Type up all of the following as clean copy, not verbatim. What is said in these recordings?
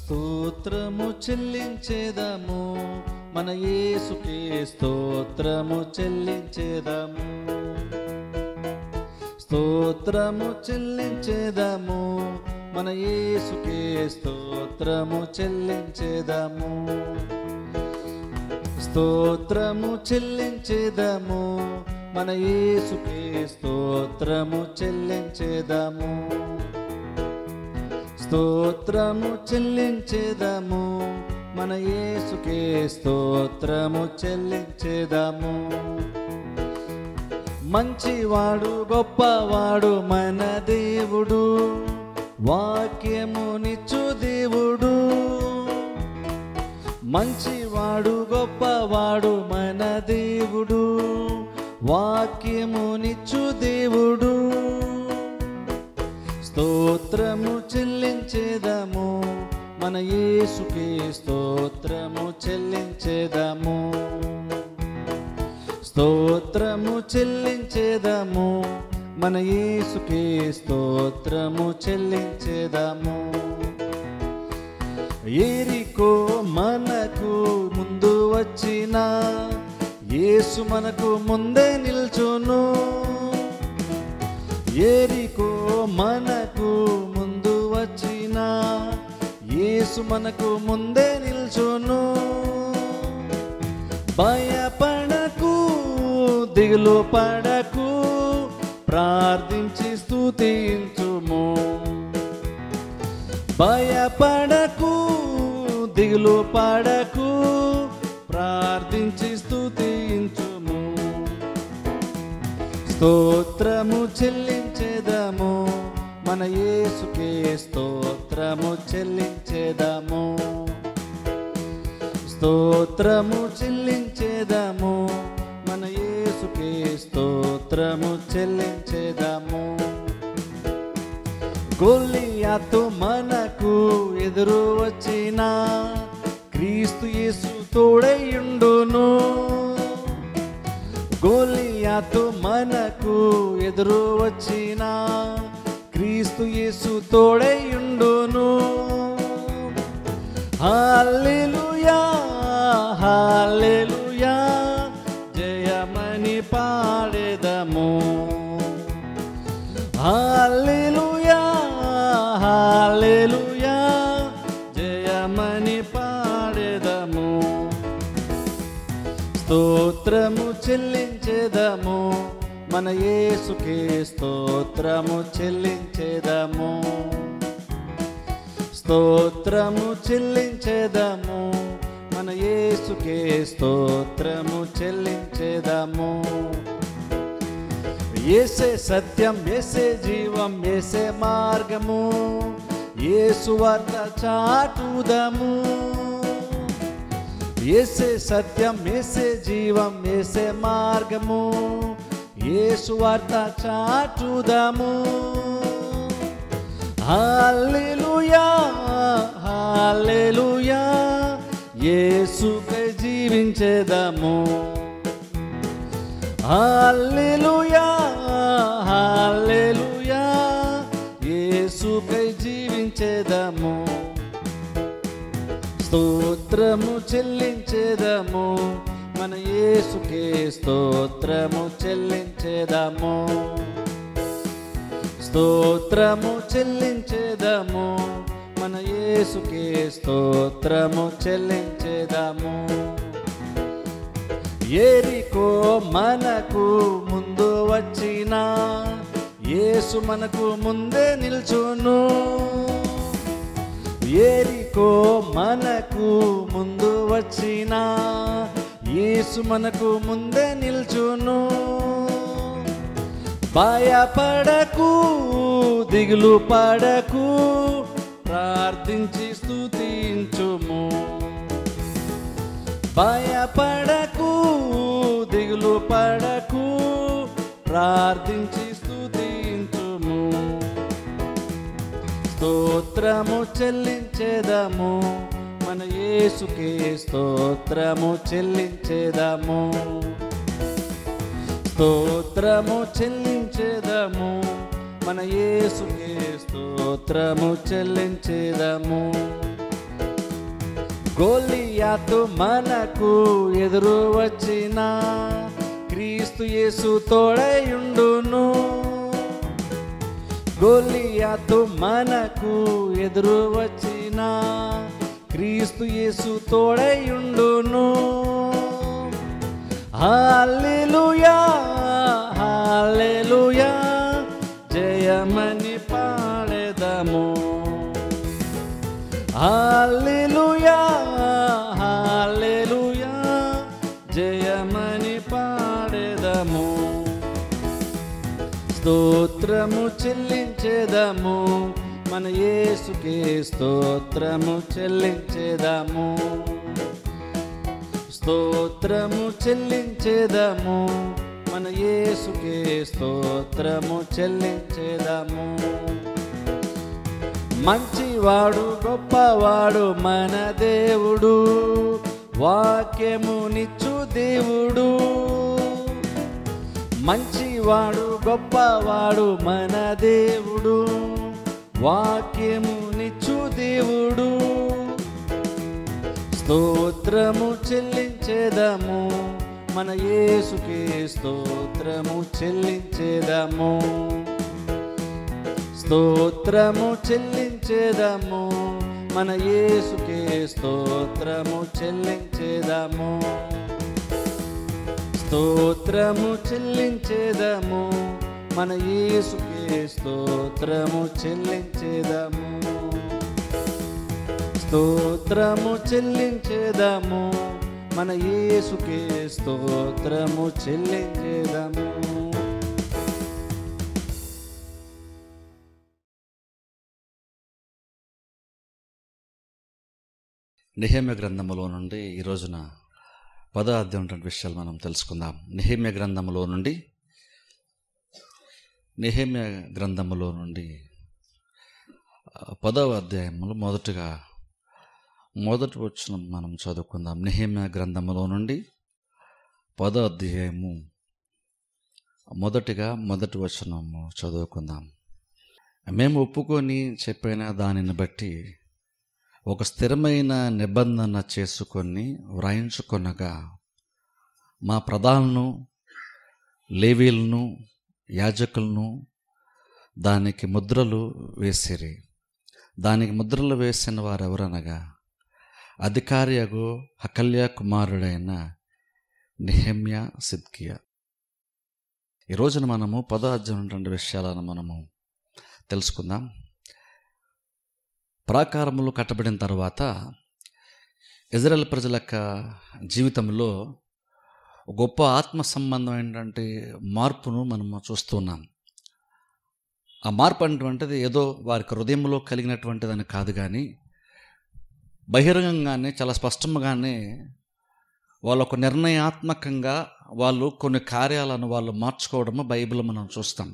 స్తోత్రము చెల్లించేదము, మన యేసుకే స్తోత్రము చెల్లించేదము. స్తోత్రము చెల్లించేదము, మన యేసుకే స్తోత్రము చెల్లించేదము. స్తోత్రము చెల్లించేదము, మన యేసుకే స్తోత్రము చెల్లించేదము. స్తోత్రము చెల్లించేదము, మన యేసుకే స్తోత్రము చెల్లించేదము. మంచివాడు గొప్పవాడు మన దేవుడు, వాక్యమునిచ్చు దేవుడు. మంచివాడు గొప్పవాడు మన దేవుడు, వాక్యమునిచ్చు దేవుడు. స్తోత్రము చెల్లించేదము, మన యేసుకే స్తోత్రము చెల్లించేదము. స్తోత్రము చెల్లించేదము, మన యేసుకే స్తోత్రము చెల్లించేదము. యెరికో మనకు ముందు వచ్చిన యేసు మనకు ముందే నిల్చును. యెరికో మనకు ముందు వచ్చిన యేసు మనకు ముందే నిల్చును. భయపడకు, దిగులు పడకు, ప్రార్థించి స్తుతించుము. భయపడకు, దిగులు పడకు, ప్రార్థించి స్తుతించుము. స్తోత్రము చెల్లించేదము, మన యేసుకే స్తోత్రము చెల్లించేదము. స్తోత్రము చెల్లించేదము, మన యేసుకే స్తోత్రము చెల్లించేదము. గొల్లియాతు మనకు ఎదురు వచ్చిన క్రీస్తు యేసు తోడైయుండును. గొల్లియాతు మనకు ఎదురు వచ్చిన క్రీస్తు యేసు తోడైయుండును. హల్లెలూయా హల్లెలూయా, జయమని పాడెదము. హల్లెలూయా హల్లెలూయా, జయమని పాడెదము. స్తోత్రము చెల్లించేదము, మన యేసుకే స్తోత్రము చెల్లించేదము. స్తోత్రము చెల్లించేదము, మన యేసుకే స్తోత్రము చెల్లించేదము. యేసే సత్యం, యేసే జీవం, యేసే మార్గము, యేసు వార్త చాటుదము. యేసే సత్యం, యేసే జీవం, యేసే మార్గము, యేసు వార్త చాటుదము. హల్లెలూయా హల్లెలూయా, యేసుకై జీవించేదము. హల్లెలూయా హల్లెలూయా, యేసుకై జీవించేదము. స్తోత్రము చెల్లించేదము, మన యేసుకే స్తోత్రము చెల్లించేదము. స్తోత్రము చెల్లించేదము, మన యేసుకే స్తోత్రము చెల్లించేదము. యెరికో మనకు ముందు వచ్చిన యేసు మనకు ముందే నిల్చును. యెరికో మనకు ముందు వచ్చిన యేసు మనకు ముందే నిల్చును. భయపడకు, దిగులు పడకు, ప్రార్థించి స్తుతించుము. భయపడకు, దిగులు పడకు, ప్రార్థించి స్తుతించుము. స్తోత్రము చెల్లించేదము, మన యేసుకే స్తోత్రము చెల్లించేదము. స్తోత్రము చెల్లించేదము, మన యేసుకే స్తోత్రము చెల్లించేదము. గొలియాతు మనకు ఎదురు వచ్చిన క్రీస్తు యేసు తోడయుండును. గొలియాతు మనకు ఎదురు వచ్చిన క్రీస్తు యేసు తోడయుండును. హల్లెలూయా హల్లెలూయా జయమని పాడెదము. హల్లెలూయా హల్లెలూయా జయమని పాడెదము. స్తోత్రము చెల్లించెదము మన యేసుకే స్తోత్రము చెల్లించెదము. స్తోత్రము చెల్లించెదము మన యేసుకే స్తోత్రము చెల్లించెదము. మంచివాడు గొప్పవాడు మన దేవుడు, వాక్యము నిచ్చు దేవుడు. మంచివాడు గొప్పవాడు మన దేవుడు, వాక్యము నిచ్చు దేవుడు. స్తోత్రము చెల్లించెదము మన యేసుకే స్తోత్రము చెల్లించెదము. స్తోత్రము చెల్లించెదము మన యేసుకే స్తోత్రము చెల్లించెదము. స్తోత్రము చెల్లించెదము మన యేసుకే స్తోత్రము చెల్లించెదము. స్తోత్రము చెల్లించెదము మన యేసుకే స్తోత్రము చెల్లించెదము. నెహెమ్యా గ్రంథములో నుండి ఈ రోజున 10వ అధ్యాయం విషయాలు మనం తెలుసుకుందాం. నెహెమ్యా గ్రంథములో నుండి 10వ అధ్యాయంలో మొదటి వచనం మనం చదువుకుందాం. నెహెమ్యా గ్రంథములో నుండి 10వ అధ్యాయము మొదటి వచనము చదువుకుందాం. మేము ఒప్పుకొని చెప్పిన దానిని బట్టి ఒక స్థిరమైన నిబంధన చేసుకొని వ్రాయించుకొనగా మా ప్రధానులను, లేవీలను, యాజకులను దానికి ముద్రలు వేసిరి. దానికి ముద్రలు వేసిన వారెవరనగా అధికారియగు హకల్యా కుమారుడైన నెహెమ్యా, సిద్కియా. ఈ రోజున మనము 10వ అధ్యాయం విషయాలను మనము తెలుసుకుందాం. ప్రాకారములు కట్టబడిన తర్వాత ఇజ్రాయేల్ ప్రజల యొక్క జీవితంలో గొప్ప ఆత్మ సంబంధమైనటువంటి మార్పును మనము చూస్తున్నాం. ఆ మార్పు అనేటువంటిది ఏదో వారికి హృదయంలో కలిగినటువంటిదని కాదు, కానీ బహిరంగంగానే చాలా స్పష్టంగానే వాళ్ళకు నిర్ణయాత్మకంగా వాళ్ళు కొన్ని కార్యాలను వాళ్ళు మార్చుకోవడము బైబిల్ మనం చూస్తాం.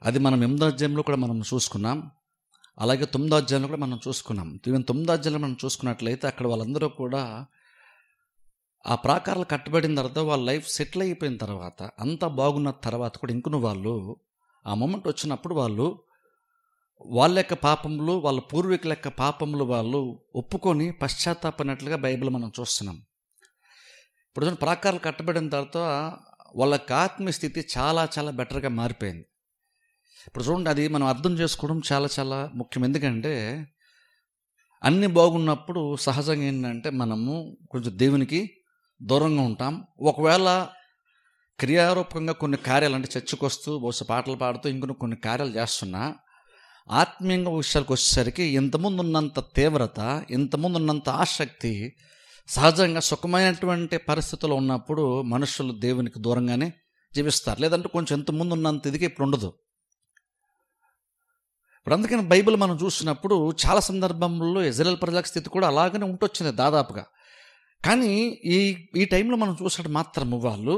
అది మనం 8వ అధ్యాయంలో కూడా మనం చూసుకున్నాం. అలాగే 9వ అధ్యాయంలో కూడా మనం చూసుకున్నాం. ఈవెన్ 9వ అధ్యాయంలో మనం చూసుకున్నట్లయితే అక్కడ వాళ్ళందరూ కూడా ఆ ప్రాకారాలు కట్టబడిన తర్వాత వాళ్ళ లైఫ్ సెటిల్ అయిపోయిన తర్వాత, అంతా బాగున్న తర్వాత కూడా ఇంకొన వాళ్ళు ఆ మూమెంట్ వచ్చినప్పుడు వాళ్ళ యొక్క పాపములు, వాళ్ళ పూర్వీకుల యొక్క పాపములు వాళ్ళు ఒప్పుకొని పశ్చాత్తాపడినట్లుగా బైబిల్ మనం చూస్తున్నాం. ఇప్పుడు ప్రాకారాలు కట్టబడిన తర్వాత వాళ్ళ యొక్క ఆత్మీయ స్థితి చాలా చాలా బెటర్గా మారిపోయింది. ఇప్పుడు చూడండి, అది మనం అర్థం చేసుకోవడం చాలా చాలా ముఖ్యం. ఎందుకంటే అన్నీ బాగున్నప్పుడు సహజంగా ఏంటంటే మనము కొంచెం దేవునికి దూరంగా ఉంటాం. ఒకవేళ క్రియారూపకంగా కొన్ని కార్యాలు, అంటే చర్చకు వస్తూ బహుశా పాటలు పాడుతూ కొన్ని కార్యాలు చేస్తున్నా, ఆత్మీయంగా విషయాలకు వచ్చేసరికి ఇంతకుముందు ఉన్నంత తీవ్రత, ఇంతకుముందు ఉన్నంత ఆసక్తి సహజంగా సుఖమైనటువంటి పరిస్థితుల్లో ఉన్నప్పుడు మనుషులు దేవునికి దూరంగానే జీవిస్తారు. లేదంటే కొంచెం ఇంతకుముందు ఉన్నంత ఇదిగా ఇప్పుడు ఉండదు. ఇప్పుడు అందుకని బైబిల్ మనం చూసినప్పుడు చాలా సందర్భంలో ఇజ్రాయేల్ ప్రజల స్థితి కూడా అలాగనే ఉంటొచ్చింది దాదాపుగా. కానీ ఈ టైంలో మనం చూసినట్టు మాత్రము వాళ్ళు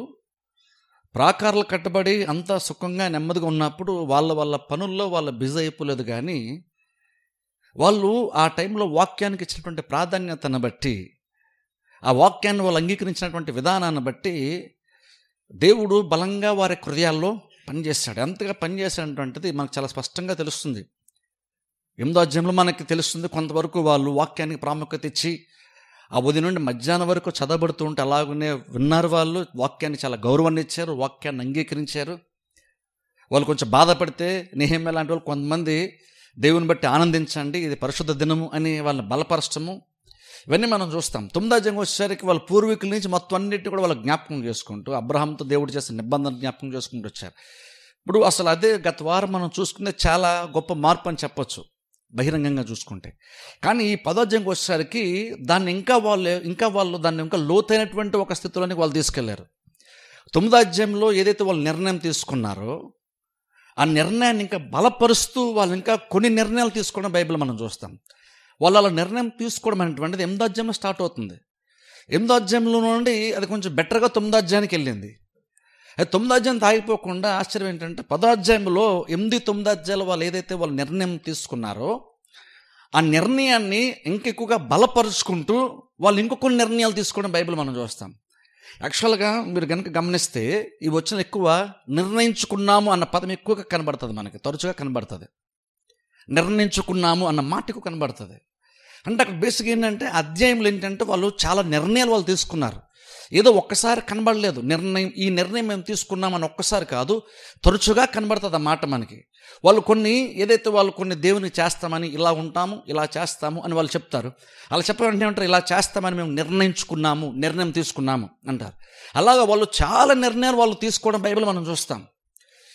ప్రాకారాలు కట్టబడి అంతా సుఖంగా నెమ్మదిగా ఉన్నప్పుడు వాళ్ళ పనుల్లో వాళ్ళు బిజీ అయిపోలేదు. కానీ వాళ్ళు ఆ టైంలో వాక్యానికి ఇచ్చినటువంటి ప్రాధాన్యతను బట్టి, ఆ వాక్యాన్ని వాళ్ళు అంగీకరించినటువంటి విధానాన్ని బట్టి దేవుడు బలంగా వారి హృదయాల్లో పనిచేశాడు. ఎంతగా పనిచేశాడంటువంటిది మనకు చాలా స్పష్టంగా తెలుస్తుంది. 8వ అధ్యాయంలో మనకి తెలుస్తుంది. కొంతవరకు వాళ్ళు వాక్యానికి ప్రాముఖ్యత ఇచ్చి ఆ ఉదయం నుండి మధ్యాహ్నం వరకు చదవబడుతూ ఉంటే అలాగనే విన్నారు. వాళ్ళు వాక్యాన్ని చాలా గౌరవాన్ని ఇచ్చారు, వాక్యాన్ని అంగీకరించారు. వాళ్ళు కొంచెం బాధపడితే నెహెమ్యా లాంటి వాళ్ళు కొంతమంది దేవుని బట్టి ఆనందించండి, ఇది పరిశుద్ధ దినము అని వాళ్ళని బలపరచడము, ఇవన్నీ మనం చూస్తాం. 9వ అధ్యాయం వచ్చేసరికి వాళ్ళ పూర్వీకుల నుంచి మొత్తం అన్నింటినీ కూడా వాళ్ళు జ్ఞాపకం చేసుకుంటూ అబ్రహాంతో దేవుడు చేసిన నిబంధనలు జ్ఞాపకం చేసుకుంటూ వచ్చారు. ఇప్పుడు అసలు అదే గత వారం మనం చూసుకుంటే చాలా గొప్ప మార్పు అని చెప్పొచ్చు బహిరంగంగా చూసుకుంటే. కానీ ఈ 10వ అధ్యాయంకి వచ్చేసరికి దాన్ని ఇంకా వాళ్ళు దాన్ని ఇంకా లోతైనటువంటి ఒక స్థితిలోనికి వాళ్ళు తీసుకెళ్లారు. 9వ అధ్యాయంలో ఏదైతే వాళ్ళు నిర్ణయం తీసుకున్నారో ఆ నిర్ణయాన్ని ఇంకా బలపరుస్తూ వాళ్ళు ఇంకా కొన్ని నిర్ణయాలు తీసుకోవడం బైబిల్ మనం చూస్తాం. వాళ్ళు అలా నిర్ణయం తీసుకోవడం అనేటువంటిది 8వ అధ్యాయంలో స్టార్ట్ అవుతుంది. 8వ అధ్యాయంలో నుండి అది కొంచెం బెటర్గా 9వ అధ్యాయానికి వెళ్ళింది. అది 9వ అధ్యాయం ఆగిపోకుండా ఆశ్చర్యం ఏంటంటే 10వ అధ్యాయంలో 8, 9 అధ్యాయాలు వాళ్ళు ఏదైతే వాళ్ళు నిర్ణయం తీసుకున్నారో ఆ నిర్ణయాన్ని ఇంకెక్కువగా బలపరుచుకుంటూ వాళ్ళు ఇంకొన్ని నిర్ణయాలు తీసుకోవడం బైబిల్ మనం చూస్తాం. యాక్చువల్గా మీరు కనుక గమనిస్తే ఈ వచ్చిన ఎక్కువ నిర్ణయించుకున్నాము అన్న పదం ఎక్కువగా కనబడుతుంది, మనకి తరచుగా కనబడుతుంది. నిర్ణయించుకున్నాము అన్న మాట ఎక్కువ కనబడుతుంది. అంటే అక్కడ బేసిక్ ఏంటంటే అధ్యాయంలో ఏంటంటే వాళ్ళు చాలా నిర్ణయాలు వాళ్ళు తీసుకున్నారు. ఏదో ఒక్కసారి కనబడలేదు ఈ నిర్ణయం మేము తీసుకున్నామని ఒక్కసారి కాదు, తరచుగా కనబడుతుంది ఆ మాట మనకి. వాళ్ళు కొన్ని దేవునికి చేస్తామని, ఇలా ఉంటాము, ఇలా చేస్తాము అని వాళ్ళు చెప్తారు. అలా చెప్పాలంటే ఏమంటారు, ఇలా చేస్తామని మేము నిర్ణయం తీసుకున్నాము అంటారు. అలాగా వాళ్ళు చాలా నిర్ణయాలు వాళ్ళు తీసుకోవడం బైబిల్ మనం చూస్తాం.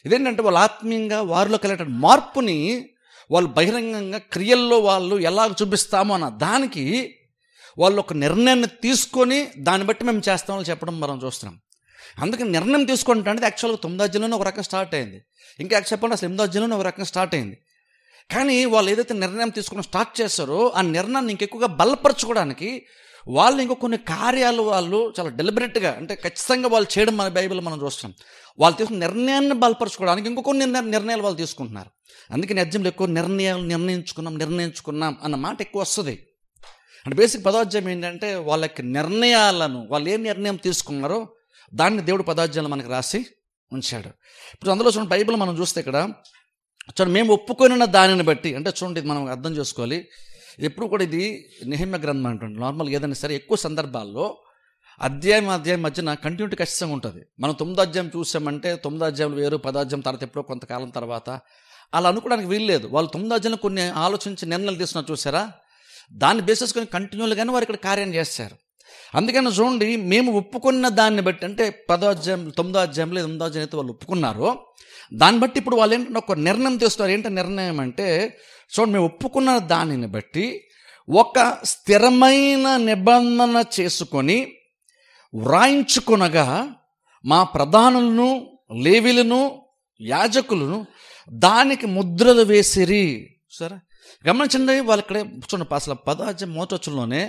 ఇదేంటంటే వాళ్ళు ఆత్మీయంగా వారిలో కలిగే మార్పుని వాళ్ళు బహిరంగంగా క్రియల్లో వాళ్ళు ఎలా చూపిస్తామో అన్న దానికి వాళ్ళు ఒక నిర్ణయాన్ని తీసుకొని దాన్ని బట్టి మేము చేస్తామని చెప్పడం మనం చూస్తున్నాం. అందుకని నిర్ణయం తీసుకుంటా అంటే యాక్చువల్గా 9వ అధ్యాయంలోనే ఒక రకంగా స్టార్ట్ అయింది, ఇంకా చెప్పండి అసలు 8వ అధ్యాయంలోనే ఒక రకంగా స్టార్ట్ అయింది. కానీ వాళ్ళు ఏదైతే నిర్ణయం తీసుకుని స్టార్ట్ చేస్తారో ఆ నిర్ణయాన్ని ఇంకెక్కువగా బలపరచుకోవడానికి వాళ్ళు ఇంకో కొన్ని కార్యాలు వాళ్ళు చాలా డెలిబరేట్గా, అంటే ఖచ్చితంగా వాళ్ళు చేయడం మన బైబిల్ మనం చూస్తున్నాం. వాళ్ళు తీసుకున్న నిర్ణయాన్ని బలపరచుకోవడానికి ఇంకొన్ని నిర్ణయాలు వాళ్ళు తీసుకుంటున్నారు. అందుకని అధ్యాయంలో ఎక్కువ నిర్ణయించుకున్నాం అన్న మాట ఎక్కువ వస్తుంది. అంటే బేసిక్ 10వ అధ్యాయం ఏంటంటే వాళ్ళకి నిర్ణయాలను, వాళ్ళు ఏ నిర్ణయం తీసుకున్నారో దాన్ని దేవుడు 10వ అధ్యాయంలో మనకి రాసి ఉంచాడు. ఇప్పుడు అందులో చూడండి, బైబిల్ మనం చూస్తే ఇక్కడ చూడండి, మేము ఒప్పుకొనిన దానిని బట్టి, అంటే చూడండి ఇది మనం అర్థం చేసుకోవాలి. ఎప్పుడు కూడా ఇది నెహెమ్యా గ్రంథం అంటుంది. నార్మల్గా ఏదైనా సరే ఎక్కువ సందర్భాల్లో అధ్యాయం మధ్యన కంటిన్యూటీ ఖచ్చితంగా ఉంటుంది. మనం 9వ అధ్యాయం చూసామంటే 9వ అధ్యాయం వేరు, 10వ అధ్యాయం తర్వాత ఎప్పుడో కొంతకాలం తర్వాత అలా అనుకోవడానికి వీల్లేదు. వాళ్ళు 9వ అధ్యాయంలో కొన్ని ఆలోచించి నిర్ణయాలు తీసుకున్నారు చూసారా, దాన్ని బేసిస్ కొని కంటిన్యూలుగానే వారు ఇక్కడ కార్యం చేస్తారు. అందుకని చూడండి, మేము ఒప్పుకున్న దాన్ని బట్టి, అంటే 10వ అధ్యాయం 9వ అధ్యాయంలో 8వ అధ్యాయం అయితే వాళ్ళు ఒప్పుకున్నారో దాన్ని బట్టి ఇప్పుడు వాళ్ళు ఏంటంటే ఒక నిర్ణయం తీస్తున్నారు. ఏంటంటే నిర్ణయం అంటే చూడండి, మేము ఒప్పుకున్న దానిని బట్టి ఒక స్థిరమైన నిబంధన చేసుకొని వ్రాయించుకొనగా మా ప్రధానులను, లేవీలను, యాజకులను దానికి ముద్రలు వేసిరి. సరే గమనించండి, వాళ్ళు ఇక్కడే చూడండి, అసలు 10వ అధ్యాయం మొదటి వచనంలోనే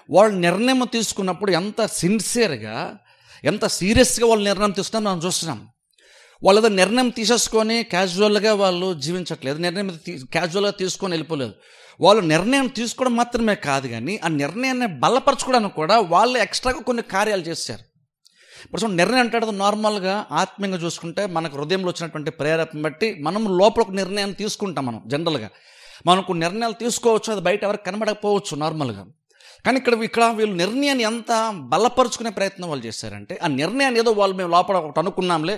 వాళ్ళు నిర్ణయం తీసుకున్నప్పుడు ఎంత సిన్సియర్గా, ఎంత సీరియస్గా వాళ్ళు నిర్ణయం తీసుకున్నా మనం చూస్తున్నాం. వాళ్ళు ఏదో నిర్ణయం తీసేసుకొని క్యాజువల్గా వాళ్ళు జీవించట్లేదు, నిర్ణయం క్యాజువల్గా తీసుకొని వెళ్ళిపోలేదు. వాళ్ళు నిర్ణయం తీసుకోవడం మాత్రమే కాదు, కానీ ఆ నిర్ణయాన్ని బలపరచుకోవడానికి కూడా వాళ్ళు ఎక్స్ట్రాగా కొన్ని కార్యాలు చేశారు. ఇప్పుడు నిర్ణయం అంటే నార్మల్గా ఆత్మీయంగా చూసుకుంటే మనకు హృదయంలో వచ్చినటువంటి ప్రేరేపణ బట్టి మనం లోపల ఒక నిర్ణయాన్ని తీసుకుంటాం. మనం జనరల్గా మనకు నిర్ణయాలు తీసుకోవచ్చు, అది బయట ఎవరికి కనబడకపోవచ్చు నార్మల్గా. కానీ ఇక్కడ వీళ్ళు నిర్ణయాన్ని ఎంత బలపరుచుకునే ప్రయత్నం వాళ్ళు చేశారంటే, ఆ నిర్ణయాన్ని ఏదో మేము లోపల ఒకటి అనుకున్నాంలే,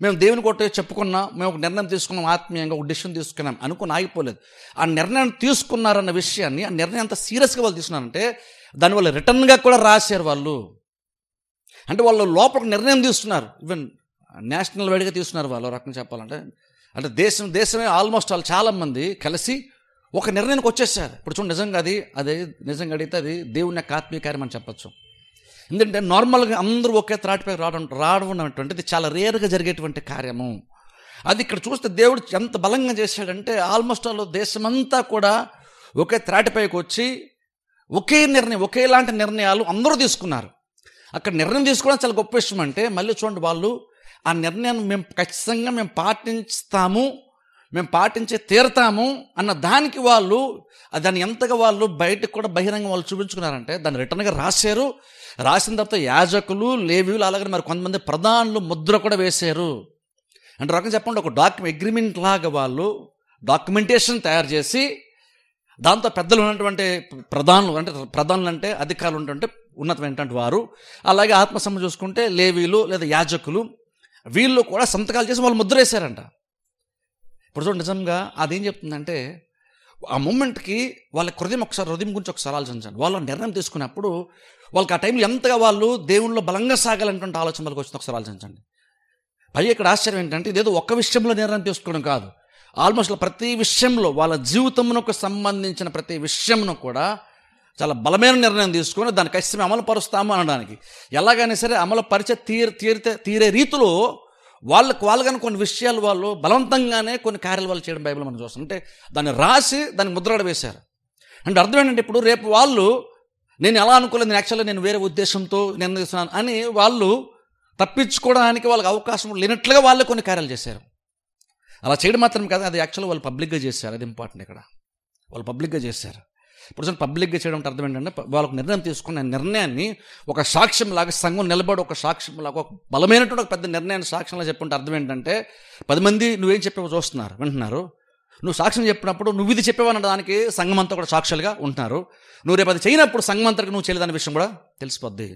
మేము దేవుని కొట్టే చెప్పుకున్నాం, మేము ఒక నిర్ణయం తీసుకున్నాం, ఆత్మీయంగా ఒక డిసిషన్ తీసుకున్నాం అనుకుని ఆగిపోలేదు. ఆ నిర్ణయం తీసుకున్నారన్న విషయాన్ని, ఆ నిర్ణయం అంత సీరియస్గా వాళ్ళు తీసుకున్నారంటే దాని వాళ్ళు రిటర్న్గా కూడా రాశారు వాళ్ళు. అంటే వాళ్ళు లోపల నిర్ణయం తీసుకున్నారు, ఈవెన్ నేషనల్ వైడ్గా తీసుకున్నారు వాళ్ళు రకంగా చెప్పాలంటే. అంటే దేశమే ఆల్మోస్ట్ వాళ్ళు చాలామంది కలిసి ఒక నిర్ణయానికి వచ్చేసారు. ఇప్పుడు చూడండి, నిజంగా అడిగితే అది దేవుని యొక్క ఆత్మీయ కార్యం అని చెప్పచ్చు. ఎందుకంటే నార్మల్గా అందరూ ఒకే త్రాటిపై రావడం అనేటువంటిది చాలా రేరుగా జరిగేటువంటి కార్యము. అది ఇక్కడ చూస్తే దేవుడు ఎంత బలంగా చేశాడంటే ఆల్మోస్ట్ వాళ్ళు దేశమంతా కూడా ఒకే త్రాటిపైకి వచ్చి ఒకేలాంటి నిర్ణయాలు అందరూ తీసుకున్నారు. అక్కడ నిర్ణయం తీసుకోవడం చాలా గొప్ప విషయం. అంటే మళ్ళీ చూడండి, వాళ్ళు ఆ నిర్ణయాన్ని మేము ఖచ్చితంగా మేము పాటించే తీరతాము అన్న దానికి వాళ్ళు దాన్ని ఎంతగా వాళ్ళు బయటకు కూడా బహిరంగ వాళ్ళు చూపించుకున్నారంటే దాన్ని రిటర్న్గా రాశారు. రాసిన తర్వాత యాజకులు, లేవీయులు, అలాగే మరి కొంతమంది ప్రధానులు ముద్ర కూడా వేశారు. అంటే రకంగా చెప్పండి, ఒక అగ్రిమెంట్ లాగా వాళ్ళు డాక్యుమెంటేషన్ తయారు చేసి దాంతో పెద్దలు ఉన్నటువంటి ప్రధానులు అంటే అధికారులు ఉన్నటువంటి ఉన్నతమైనటువంటి వారు, అలాగే ఆత్మసమ చూసుకుంటే లేవీలు లేదా యాజకులు, వీళ్ళు కూడా సంతకాలు చేసి వాళ్ళు ముద్ర వేశారంట. ఇప్పుడు చూడండి, నిజంగా అదేం చెప్తుందంటే ఆ మూమెంట్కి వాళ్ళ హృదయం గురించి ఒకసారి ఆలోచించండి. వాళ్ళు నిర్ణయం తీసుకున్నప్పుడు వాళ్ళకి ఆ టైంలో ఎంతగా వాళ్ళు దేవుళ్ళలో బలంగా సాగాలనేటువంటి ఆలోచన వాళ్ళకి వచ్చింది ఒకసారి ఆలోచించండి. పైగా ఇక్కడ ఆశ్చర్యం ఏంటంటే ఇదేదో ఒక్క విషయంలో నిర్ణయం తీసుకోవడం కాదు, ఆల్మోస్ట్ ప్రతి విషయంలో వాళ్ళ జీవితమునకు సంబంధించిన ప్రతి విషయంలో కూడా చాలా బలమైన నిర్ణయం తీసుకొని దాన్ని ఖచ్చితంగా అమలు పరుస్తాము అనడానికి, ఎలాగైనా సరే అమలు పరిచే తీరే రీతిలో వాళ్ళగానే కొన్ని విషయాలు వాళ్ళు బలవంతంగానే కొన్ని కార్యాలు వాళ్ళు చేయడం బైబిల్ మనం చూస్తాం. అంటే దాన్ని రాసి దానికి ముద్రగడ వేశారు. అంటే అర్థం ఏంటంటే ఇప్పుడు రేపు వాళ్ళు నేను ఎలా అనుకోలేదు, నేను యాక్చువల్గా నేను వేరే ఉద్దేశంతో నిర్ణయిస్తున్నాను అని వాళ్ళు తప్పించుకోవడానికి వాళ్ళకి అవకాశం లేనట్లుగా వాళ్ళే కొన్ని కార్యాలు చేశారు. అలా చేయడం మాత్రం కాదు, అది యాక్చువల్గా వాళ్ళు పబ్లిక్గా చేశారు. అది ఇంపార్టెంట్. ఇక్కడ వాళ్ళు పబ్లిక్గా చేశారు. ఇప్పుడు పబ్లిక్గా చేయడం అంటే అర్థం ఏంటంటే వాళ్ళకు నిర్ణయం తీసుకున్న నిర్ణయాన్ని ఒక సాక్ష్యం లాగా సంఘం నిలబడి ఒక సాక్ష్యం లాగా ఒక బలమైనటువంటి ఒక పెద్ద నిర్ణయాన్ని సాక్ష్యంలో చెప్పుకుంటే అర్థం ఏంటంటే 10 మంది నువ్వేం చెప్పావో చూస్తున్నారు, వింటున్నారు. నువ్వు సాక్ష్యం చెప్పినప్పుడు నువ్వు ఇది చెప్పేవన్న దానికి సంఘం అంతా కూడా సాక్ష్యాలుగా ఉంటున్నారు. నువ్వు రేపు అది చేయనప్పుడు సంఘం అంతకు నువ్వు చేయలేదనే విషయం కూడా తెలిసిపోద్ది.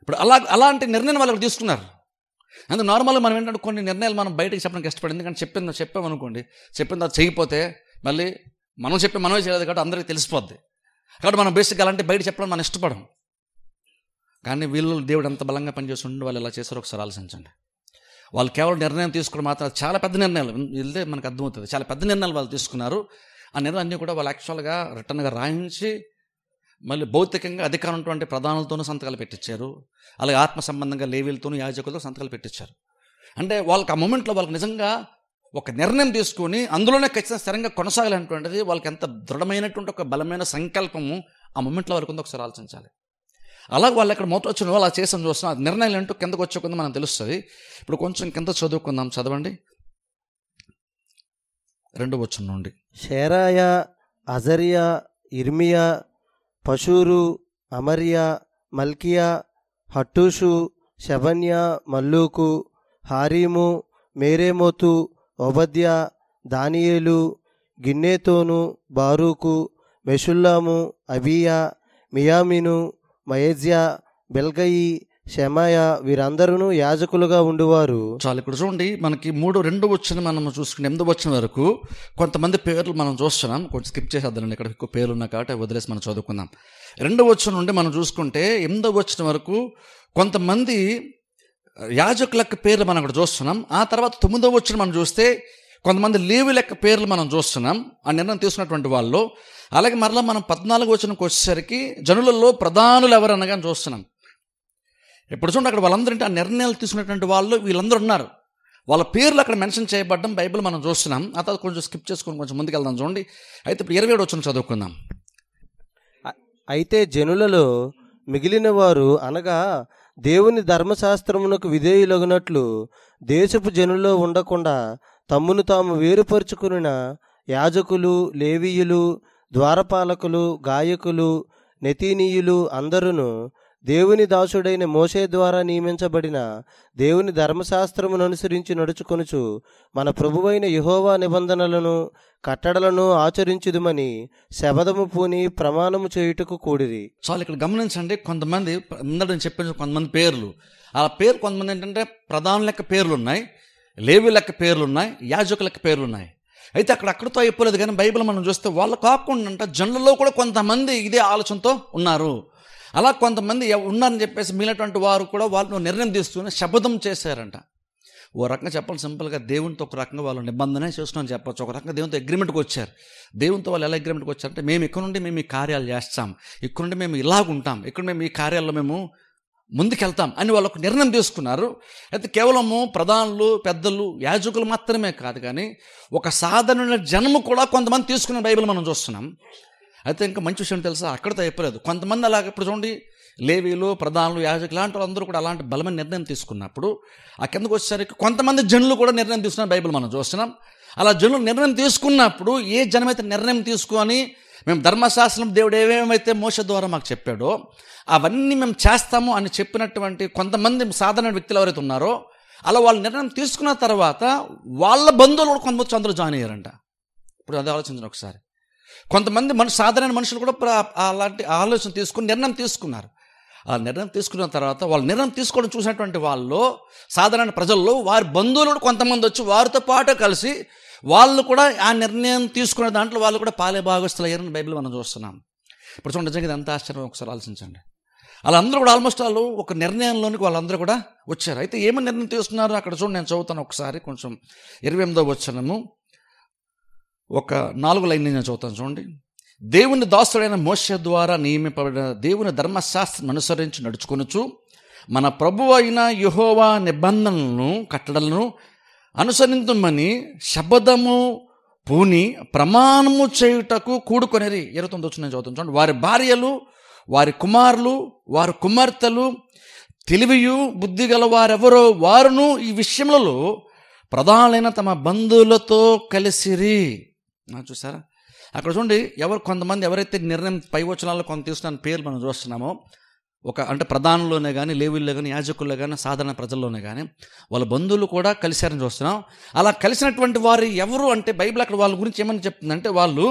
ఇప్పుడు అలాంటి నిర్ణయం వాళ్ళకి తీసుకున్నారు. అందుకు నార్మల్గా మనం ఏంటంటే కొన్ని నిర్ణయాలు మనం బయటకు చెప్పడానికి ఇష్టపడి, ఎందుకంటే చెప్పామనుకోండి, చెప్పిన తర్వాత చేయకపోతే మళ్ళీ మనమే చేయలేదు కాబట్టి అందరికీ తెలిసిపోద్ది. కాబట్టి మనం బేసిక్గా అలాంటి బయట చెప్పడం మనం ఇష్టపడం. కానీ వీళ్ళు దేవుడు ఎంత బలంగా పనిచేస్తుండే వాళ్ళు ఎలా చేశారో ఒకసారి ఆలోచించండి. వాళ్ళు కేవలం నిర్ణయం తీసుకోవడం మాత్రం చాలా పెద్ద నిర్ణయాలు వెళ్తే మనకు అర్థమవుతుంది. చాలా పెద్ద నిర్ణయాలు వాళ్ళు తీసుకున్నారు. ఆ నిర్ణయం అన్నీ కూడా వాళ్ళు యాక్చువల్గా రిటర్న్గా రాయించి మళ్ళీ భౌతికంగా అధికారం ఉన్నటువంటి ప్రధానులతోనూ సంతకాలు పెట్టించారు. అలాగే ఆత్మ సంబంధంగా లేవీలతోనూ యాజకులతో సంతకాలు పెట్టించారు. అంటే వాళ్ళకి ఆ మూమెంట్లో వాళ్ళకి నిజంగా ఒక నిర్ణయం తీసుకొని అందులోనే ఖచ్చితంగా స్థిరంగా కొనసాగాలనేటువంటిది వాళ్ళకి ఎంత దృఢమైనటువంటి ఒక బలమైన సంకల్పము ఆ మూమెంట్లో వాళ్ళకి ఉందో ఒకసారి ఆలోచించాలి. అలాగే వాళ్ళు ఎక్కడ మొత్తం వచ్చిన వాళ్ళు అలా చేసాం చూస్తున్నాం. నిర్ణయాలు అంటూ కిందకు వచ్చే కొంత మనకు తెలుస్తుంది. ఇప్పుడు కొంచెం కింద చదువుకుందాం, చదవండి 2వ వచనం నుండి. షేరాయ, అజరియా, ఇర్మియా, పషూరు, అమర్యా, మల్కియా, హట్టూషు, షబన్యా, మల్లూకు, హారీము, మేరేమోతు, ఒబద్యా, దానియేలు, గిన్నెతోను, బారూకు, మెషుల్లాము, అబియా, మియామిను, మయజ్యా, బెల్గయి, షెమాయ, వీరందరూ యాజకులుగా ఉండేవారు. చాలా ఇక్కడ చూడండి, మనకి 2వ వచనం మనం చూసుకుంటే 8వ వచనం వరకు కొంతమంది పేర్లు మనం చూస్తున్నాం. కొంచెం స్కిప్ చేసేద్దాం, ఇక్కడ ఎక్కువ పేర్లు ఉన్నా కాబట్టి వదిలేసి మనం చదువుకుందాం. 2వ వచనం నుండి మనం చూసుకుంటే 8వ వచనం వరకు కొంతమంది యాజకుల యొక్క పేర్లు మనం అక్కడ చూస్తున్నాం. ఆ తర్వాత 9వ వచనం మనం చూస్తే కొంతమంది లేవీయుల యొక్క పేర్లు మనం చూస్తున్నాం, ఆ నిర్ణయం తీసుకున్నటువంటి వాళ్ళు. అలాగే మరలా మనం 14వ వచనంకి వచ్చేసరికి జనులలో ప్రధానులు ఎవరనగా చూస్తున్నాం. ఇప్పుడు చూడండి, అక్కడ వాళ్ళందరూ అంటే ఆ నిర్ణయాలు తీసుకున్నటువంటి వాళ్ళు వీళ్ళందరూ ఉన్నారు. వాళ్ళ పేర్లు అక్కడ మెన్షన్ చేయబడ్డం బైబిల్ మనం చూస్తున్నాం. ఆ తర్వాత కొంచెం స్కిప్ చేసుకొని కొంచెం ముందుకు వెళ్దాం. చూడండి, అయితే ఇప్పుడు 27వ వచనం చదువుకుందాం. అయితే జనులలో మిగిలిన వారు అనగా దేవుని ధర్మశాస్త్రమునకు విధేయులగునట్లు దేశపు జనుల్లో ఉండకుండా తమ్మును తాము వేరుపరుచుకున్న యాజకులు, లేవీయులు, ద్వారపాలకులు, గాయకులు, నెతీనీయులు అందరూ దేవుని దాసుడైన మోషే ద్వారా నియమించబడిన దేవుని ధర్మశాస్త్రమును అనుసరించి నడుచుకొనుచు మన ప్రభువైన యెహోవా నిబంధనలను కట్టడలను ఆచరించుదుమని శపథము పూని ప్రమాణము చేయుటకు కూడిరి. చాలు ఇక్కడ గమనించండి, కొంతమంది అందరూ చెప్పిన కొంతమంది పేర్లు, ఆ పేరు కొంతమంది ఏంటంటే ప్రధానుల యొక్క పేర్లు ఉన్నాయి, లేవీయుల యొక్క పేర్లు ఉన్నాయి, యాజకుల యొక్క పేర్లు ఉన్నాయి. అయితే అక్కడితో అయిపోలేదు. కానీ బైబిల్ మనం చూస్తే వాళ్ళు కాకుండా జనులలో కూడా కొంతమంది ఇదే ఆలోచనతో ఉన్నారు. అలా కొంతమంది ఉన్నారని చెప్పేసి మిగిలినటువంటి వారు కూడా వాళ్ళు నిర్ణయం తీసుకుని శపథం చేశారంట. ఓ రకంగా చెప్పాలి సింపుల్గా, దేవునితో ఒక రకంగా వాళ్ళు నిబంధన చేస్తున్నామని చెప్పచ్చు. ఒక రకంగా దేవునితో అగ్రిమెంట్కి వచ్చారు. దేవునితో వాళ్ళు ఎలా అగ్రిమెంట్కి వచ్చారంటే మేము ఇక్కడ నుండి మేము ఈ కార్యాలు చేస్తాం, ఇక్కడ నుండి మేము ఇలాగుంటాం, ఇక్కడ మేము ఈ కార్యాల్లో మేము ముందుకెళ్తాం అని వాళ్ళు ఒక నిర్ణయం తీసుకున్నారు. అయితే కేవలము ప్రధానులు, పెద్దలు, యాజకులు మాత్రమే కాదు, కానీ ఒక సాధారణ జనము కూడా కొంతమంది తీసుకున్న బైబిల్ మనం చూస్తున్నాం. అయితే ఇంకా మంచి విషయం తెలుసా, అక్కడితో అయిపోలేదు. కొంతమంది అలాగే ఇప్పుడు చూడండి, లేవీలు, ప్రధానులు, యాజకులు లాంటి వాళ్ళందరూ కూడా అలాంటి బలమైన నిర్ణయం తీసుకున్నప్పుడు ఆ కిందకు వచ్చేసరికి కొంతమంది జనులు కూడా నిర్ణయం తీసుకున్న బైబిల్ మనం చూస్తున్నాం. అలా జనులు నిర్ణయం తీసుకున్నప్పుడు ఏ జనమైతే నిర్ణయం తీసుకొని మేము ధర్మశాస్త్రం దేవుడు ఏమేమైతే మోషే ద్వారా మాకు చెప్పాడో అవన్నీ మేము చేస్తాము అని చెప్పినటువంటి కొంతమంది సాధారణ వ్యక్తులు ఎవరైతే ఉన్నారో అలా వాళ్ళు నిర్ణయం తీసుకున్న తర్వాత వాళ్ళ బంధువులు కూడా కొంతమంది అందరూ జాయిన్ అయ్యారంట. ఇప్పుడు అది ఆలోచించండి ఒకసారి. కొంతమంది సాధారణ మనుషులు కూడా అలాంటి ఆలోచన తీసుకుని నిర్ణయం తీసుకున్నారు. ఆ నిర్ణయం తీసుకున్న తర్వాత వాళ్ళు నిర్ణయం తీసుకోవడం చూసినటువంటి వాళ్ళు సాధారణ ప్రజల్లో వారి బంధువులు కూడా కొంతమంది వచ్చి వారితో పాటు కలిసి వాళ్ళు కూడా ఆ నిర్ణయం తీసుకునే దాంట్లో వాళ్ళు కూడా పాలే భాగస్తులు అయ్యారని బైబిల్ మనం చూస్తున్నాం. ఇప్పుడు చూడండి, నిజంగా ఎంత ఆశ్చర్యం ఒకసారి ఆలోచించండి. అలా అందరూ కూడా ఆల్మోస్ట్ వాళ్ళు ఒక నిర్ణయంలోనికి వాళ్ళందరూ కూడా వచ్చారు. అయితే ఏమని నిర్ణయం తీసుకున్నారు అక్కడ చూడండి, నేను చదువుతాను ఒకసారి. కొంచెం 28వ వచనము ఒక 4 లైన్ నేను చదువుతాను చూడండి. దేవుని దాసుడైన మోషే ద్వారా నియమింపబడిన దేవుని ధర్మశాస్త్రం అనుసరించి నడుచుకొనుచు మన ప్రభువు అయిన యెహోవా నిబంధనలను కట్టడలను అనుసరించమని శపథము పూని ప్రమాణము చేయుటకు కూడుకొనిరి. 29 వచ్చిన నేను చదువుతాను చూడండి. వారి భార్యలు, వారి కుమారులు, వారి కుమార్తెలు, తెలివియు బుద్ధి గల వారెవరో వారును ఈ విషయములలో ప్రధానమైన తమ బంధువులతో కలిసిరి. చూసారా అక్కడ చూడండి, కొంతమంది ఎవరైతే నిర్ణయం పై వచనాల్లో కొంత తీసుకున్న పేర్లు మనం చూస్తున్నామో, అంటే ప్రధానంలోనే కానీ, లేవీల్లో కానీ, యాజకుల్లో కానీ, సాధారణ ప్రజల్లోనే కానీ వాళ్ళ బంధువులు కూడా కలిశారని చూస్తున్నాం. అలా కలిసినటువంటి వారు ఎవరు అంటే బైబిల్ అక్కడ వాళ్ళ గురించి ఏమని చెప్తుందంటే, వాళ్ళు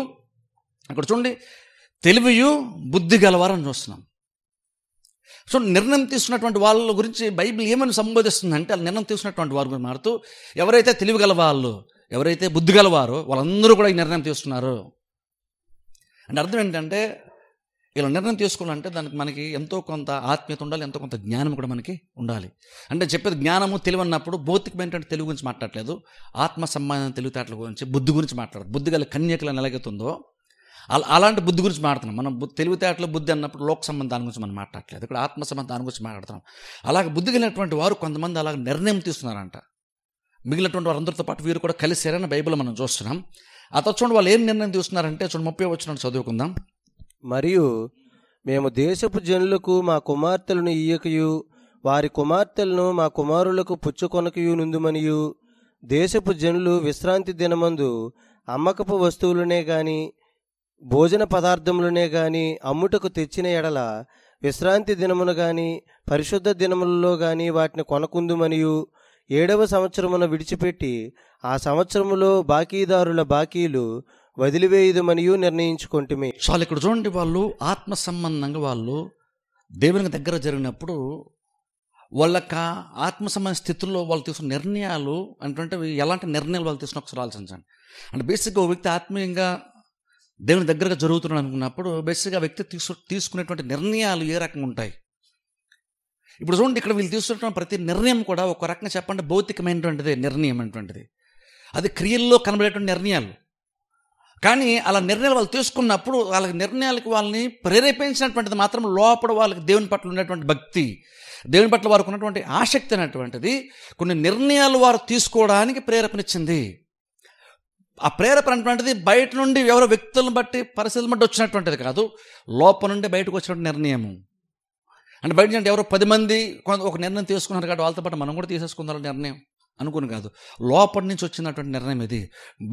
అక్కడ చూడండి తెలివియు బుద్ధి గలవారని చూస్తున్నాం. సో నిర్ణయం తీసుకున్నటువంటి వాళ్ళ గురించి బైబిల్ ఏమని సంబోధిస్తుందంటే, వాళ్ళు నిర్ణయం తీసుకున్నటువంటి వారి గురించి మారుతూ ఎవరైతే తెలివి గల వాళ్ళు, ఎవరైతే బుద్ధి గలవారో వాళ్ళందరూ కూడా ఈ నిర్ణయం తీసుకున్నారు అంటే అర్థం ఏంటంటే, ఇలా నిర్ణయం తీసుకోవాలంటే దానికి మనకి ఎంతో కొంత ఆత్మీయత ఉండాలి, ఎంతో కొంత జ్ఞానం కూడా మనకి ఉండాలి. అంటే చెప్పేది జ్ఞానము తెలివి అన్నప్పుడు భౌతికమైనటువంటి తెలుగు గురించి మాట్లాడలేదు, ఆత్మ సంబంధం తెలివితేటల గురించి, బుద్ధి గురించి మాట్లాడదు. బుద్ధి గల కన్యకలను ఎలాగైతుందో అలాంటి బుద్ధి గురించి మాట్లాడుతున్నాం మనం. తెలివితేటలు బుద్ధి అన్నప్పుడు లోక సంబంధం దాని గురించి మనం మాట్లాడలేదు, ఇక్కడ ఆత్మ సంబంధం దాని గురించి మాట్లాడుతున్నాం. అలాగే బుద్ధి కలిగినటువంటి వారు కొంతమంది అలాగ నిర్ణయం తీసుకున్నారంట. మిగిలినటువంటి వారందరితో పాటు వీరు కూడా కలిసారని బైబిల్ మనం చూస్తున్నాం. ఆ తర్వాత చూడండి వాళ్ళు ఏం నిర్ణయం తీసుకున్నారంటే, చూడండి 30 వచనం చదువుకుందాం. మరియు మేము దేశపు జనులకు మా కుమార్తెలను ఇయ్యకయు వారి కుమార్తెలను మా కుమారులకు పుచ్చుకొనకయు నుందుమనియు, దేశపు జనులు విశ్రాంతి దినమందు అమ్మకపు వస్తువులనే గాని భోజన పదార్థములనే గాని అమ్ముటకు తెచ్చిన ఎడల విశ్రాంతి దినమున గాని పరిశుద్ధ దినములలో గాని వాటిని కొనకుందుమనియు, 7వ సంవత్సరమున విడిచిపెట్టి ఆ సంవత్సరములో బాకీదారుల బాకీలు వదిలివేయుదమనియు నిర్ణయించుకొంటిమి. చాలా ఇక్కడ చూడండి, వాళ్ళు ఆత్మ సంబంధంగా వాళ్ళు దేవునికి దగ్గర జరిగినప్పుడు వాళ్ళకి ఆత్మ సంబంధ స్థితుల్లో వాళ్ళు తీసుకున్న నిర్ణయాలు అంటే ఎలాంటి నిర్ణయాలు వాళ్ళు తీసుకున్న ఒకసారి ఆలోచించండి. అంటే బేసిక్గా ఒక వ్యక్తి ఆత్మీయంగా దేవుని దగ్గరగా జరుగుతున్నాడు అనుకున్నప్పుడు బేసిక్గా వ్యక్తి తీసుకునేటువంటి నిర్ణయాలు ఏ రకంగా ఉంటాయి. ఇప్పుడు చూడండి, ఇక్కడ వీళ్ళు తీసుకున్న ప్రతి నిర్ణయం కూడా ఒక రకంగా చెప్పండి భౌతికమైనటువంటిది నిర్ణయం అటువంటిది, అది క్రియల్లో కనబడేటువంటి నిర్ణయాలు. కానీ అలా నిర్ణయాలు వాళ్ళు తీసుకున్నప్పుడు వాళ్ళ నిర్ణయాలకు వాళ్ళని ప్రేరేపించినటువంటిది మాత్రం లోపల వాళ్ళకి దేవుని పట్ల ఉన్నటువంటి భక్తి, దేవుని పట్ల వారికి ఉన్నటువంటి ఆసక్తి అనేటువంటిది కొన్ని నిర్ణయాలు వారు తీసుకోవడానికి ప్రేరేపణిచ్చింది. ఆ ప్రేరేపణ అనేటువంటిది బయట నుండి ఎవరో వ్యక్తులను బట్టి పరిస్థితులను బట్టి వచ్చినటువంటిది కాదు, లోపల నుండి బయటకు వచ్చినటువంటి నిర్ణయము. అంటే బయట అంటే ఎవరో 10 మంది ఒక నిర్ణయం తీసుకున్నారు కాబట్టి వాళ్ళతో పాటు మనం కూడా తీసేసుకుందాం నిర్ణయం అనుకుని కాదు, లోపటి నుంచి వచ్చినటువంటి నిర్ణయం ఇది.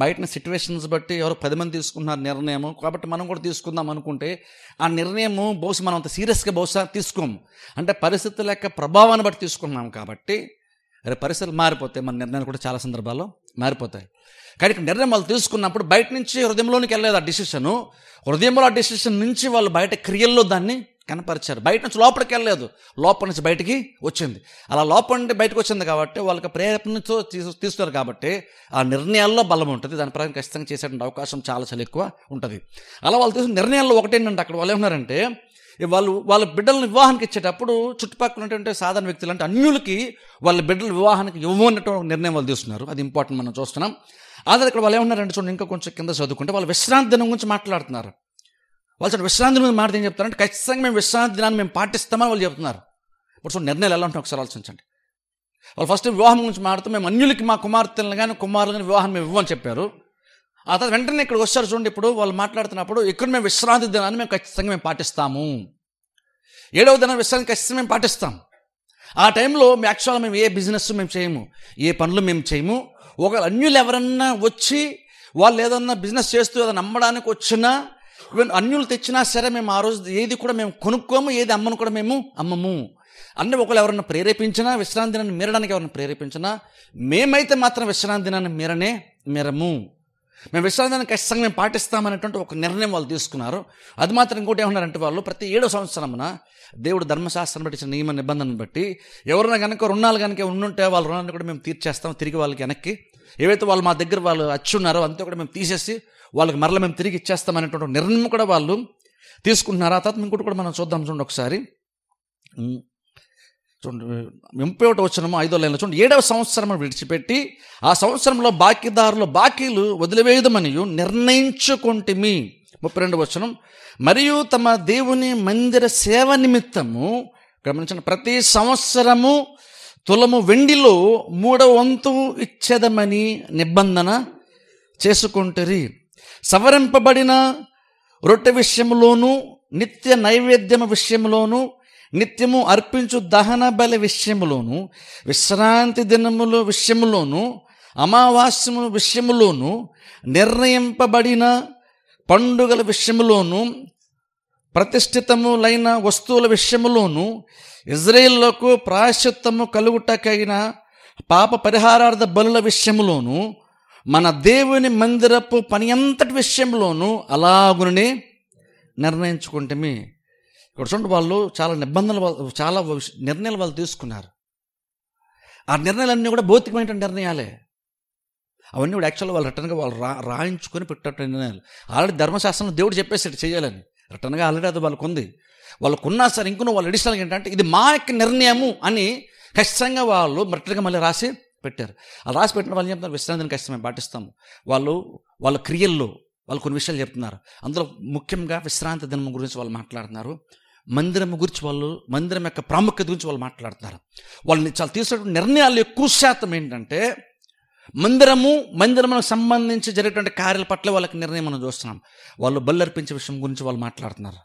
బయట సిచ్యువేషన్స్ బట్టి ఎవరో 10 మంది తీసుకున్నారు నిర్ణయము కాబట్టి మనం కూడా తీసుకుందాం అనుకుంటే ఆ నిర్ణయము బహుశా మనం అంత సీరియస్గా బహుశా తీసుకోము. అంటే పరిస్థితుల యొక్క ప్రభావాన్ని బట్టి తీసుకున్నాం కాబట్టి పరిస్థితులు మారిపోతాయి, మన నిర్ణయాలు కూడా చాలా సందర్భాల్లో మారిపోతాయి. కానీ ఇక్కడ నిర్ణయం వాళ్ళు తీసుకున్నప్పుడు బయట నుంచి హృదయంలోనికి వెళ్ళలేదు ఆ డిసిషను, హృదయంలో ఆ డిసిషన్ నుంచి వాళ్ళు బయట క్రియల్లో దాన్ని కనపరిచారు. బయట నుంచి లోపలికి వెళ్ళలేదు, లోపల నుంచి బయటికి వచ్చింది. అలా లోపల నుండి బయటకు వచ్చింది కాబట్టి వాళ్ళకి ప్రేరేపణతో తీసుకున్నారు కాబట్టి ఆ నిర్ణయాల్లో బలం ఉంటుంది, దాని ప్రకారం ఖచ్చితంగా చేసేటువంటి అవకాశం చాలా ఎక్కువ ఉంటుంది. అలా వాళ్ళు తీసుకున్న నిర్ణయాల్లో ఒకటేంటంటే అక్కడ వాళ్ళు ఏమన్నారంటే, వాళ్ళ బిడ్డలను వివాహానికి ఇచ్చేటప్పుడు చుట్టుపక్కల ఉన్నటువంటి సాధారణ వ్యక్తులు అంటే అన్యులకి వాళ్ళ బిడ్డల వివాహానికి ఇవ్వనటువంటి నిర్ణయం వాళ్ళు తీసుకున్నారు. అది ఇంపార్టెంట్ మనం చూస్తున్నాం. అదే ఇక్కడ వాళ్ళు ఏమన్నారంటే చూడండి, ఇంకా కొంచెం కింద చదువుకుంటే వాళ్ళు విశ్రాంతి దినం గురించి మాట్లాడుతున్నారు. వాళ్ళు చూడండి విశ్రాంతి దినం మాట ఏం చెప్తారంటే ఖచ్చితంగా మేము విశ్రాంతి దినాన్ని మేము పాటిస్తామని వాళ్ళు చెప్తున్నారు. ఇప్పుడు చూడండి నిర్ణయాలు ఎలా ఉంటాయి ఒకసారి ఆలోచించండి. వాళ్ళు ఫస్ట్ వివాహం గురించి మాట్లాడుతూ మేము అన్యులకి మా కుమార్తెలను కానీ కుమారులు కానీ వివాహం మేము ఇవ్వమని చెప్పారు. ఆ తర్వాత వెంటనే ఇక్కడికి వచ్చారు చూడండి, ఇప్పుడు వాళ్ళు మాట్లాడుతున్నప్పుడు ఇక్కడ మేము విశ్రాంతి దినాన్ని మేము ఖచ్చితంగా మేము పాటిస్తాము, 7వ దినం విశ్రాంతి ఖచ్చితంగా మేము పాటిస్తాం. ఆ టైంలో యాక్చువల్గా మేము ఏ బిజినెస్ మేము చేయము, ఏ పనులు మేము చేయము. ఒకవేళ అన్యులు ఎవరన్నా వచ్చి వాళ్ళు ఏదన్నా బిజినెస్ చేస్తూ ఏదైనా అమ్మడానికి వచ్చినా, ఈవెన్ అన్యులు తెచ్చినా సరే మేము ఆ రోజు ఏది కూడా మేము కొనుక్కోము, ఏది అమ్మను కూడా మేము అమ్మము. అంటే ఒకవేళ ఎవరన్నా ప్రేరేపించినా విశ్రాంతి దినాన్ని మీరడానికి ఎవరైనా ప్రేరేపించినా మేమైతే మాత్రం విశ్రాంతి దినాన్ని మీరము. మేము విశ్రాంతి దినాన్ని ఖచ్చితంగా మేము పాటిస్తామనేటువంటి ఒక నిర్ణయం వాళ్ళు తీసుకున్నారు. అది మాత్రం ఇంకోటి ఏమన్నారంటే వాళ్ళు ప్రతి 7వ సంవత్సరమున దేవుడు ధర్మశాస్త్రం బట్టి ఇచ్చిన నియమ నిబంధనను బట్టి ఎవరైనా కనుక రుణాలు కనుక ఉండుంటే వాళ్ళ రుణాన్ని కూడా మేము తీర్చేస్తాం, తిరిగి వాళ్ళకి వెనక్కి ఏవైతే వాళ్ళు మా దగ్గర వాళ్ళు వచ్చి ఉన్నారో అంతా కూడా మేము తీసేసి వాళ్ళకి మరలా మేము తిరిగి ఇచ్చేస్తాం అనేటువంటి నిర్ణయం కూడా వాళ్ళు తీసుకుంటున్నారు. ఆ తర్వాత ఇంకోటి కూడా మనం చూద్దాం. చూడండి ఒకసారి, చూడండి 31వ వచనము 5వ లైన్లో చూడండి. 7వ సంవత్సరం విడిచిపెట్టి ఆ సంవత్సరంలో బాకీదారులు బాకీలు వదిలివేయదమనియు నిర్ణయించుకొంటిమి. 32వ వచనం, మరియు తమ దేవుని మందిర సేవ నిమిత్తము గమనించిన ప్రతి సంవత్సరము తులము వెండిలో 3వ వంతు ఇచ్చేదమని నిబంధన చేసుకుంటారు. సవరింపబడిన రొట్టె విషయంలోను, నిత్య నైవేద్యమ విషయంలోను, నిత్యము అర్పించు దహన బలి విషయములోను, విశ్రాంతి దినముల విషయములోను, అమావాస్యముల విషయములోను, నిర్ణయింపబడిన పండుగల విషయములోను, ప్రతిష్ఠితములైన వస్తువుల విషయములోను, ఇజ్రాయేలులకు ప్రాయశ్చిత్తము కలుగుటకైన పాప పరిహారార్థ బలుల విషయములోను, మన దేవుని మందిరపు పని అంతటి విషయంలోనూ అలాగునే నిర్ణయించుకుంటేమి. ఇక్కడ చూడండి, వాళ్ళు చాలా నిబంధనలు, చాలా నిర్ణయాలు వాళ్ళు తీసుకున్నారు. ఆ నిర్ణయాలన్నీ కూడా భౌతికమైన నిర్ణయాలే. అవన్నీ కూడా యాక్చువల్గా వాళ్ళు రిటర్న్గా వాళ్ళు రాయించుకొని పెట్టేట నిర్ణయాలు. ఆల్రెడీ ధర్మశాస్త్రంలో దేవుడు చెప్పేసి చేయాలని రిటర్న్గా ఆల్రెడీ అది వాళ్ళకు ఉంది. వాళ్ళకున్నా సరే ఇంకొన వాళ్ళు అడిషనల్గా ఏంటంటే ఇది మా యొక్క నిర్ణయము అని ఖచ్చితంగా వాళ్ళు రిటర్న్గా మళ్ళీ రాసి పెట్టారు. అలా రాసి పెట్టిన వాళ్ళు చెప్తున్నారు విశ్రాంతిని ఖచ్చితంగా పాటిస్తాము. వాళ్ళ క్రియల్లో వాళ్ళు కొన్ని విషయాలు చెప్తున్నారు. అందులో ముఖ్యంగా విశ్రాంతి దినం గురించి వాళ్ళు మాట్లాడుతున్నారు. మందిరం గురించి వాళ్ళు, మందిరం యొక్క ప్రాముఖ్యత గురించి వాళ్ళు మాట్లాడుతున్నారు. వాళ్ళని చాలా తీసుకున్న నిర్ణయాలు ఎక్కువ శాతం ఏంటంటే మందిరముకు సంబంధించి జరిగేటువంటి కార్యాల పట్ల వాళ్ళకి నిర్ణయం మనం చూస్తున్నాం. వాళ్ళు బల్లర్పించే విషయం గురించి వాళ్ళు మాట్లాడుతున్నారు.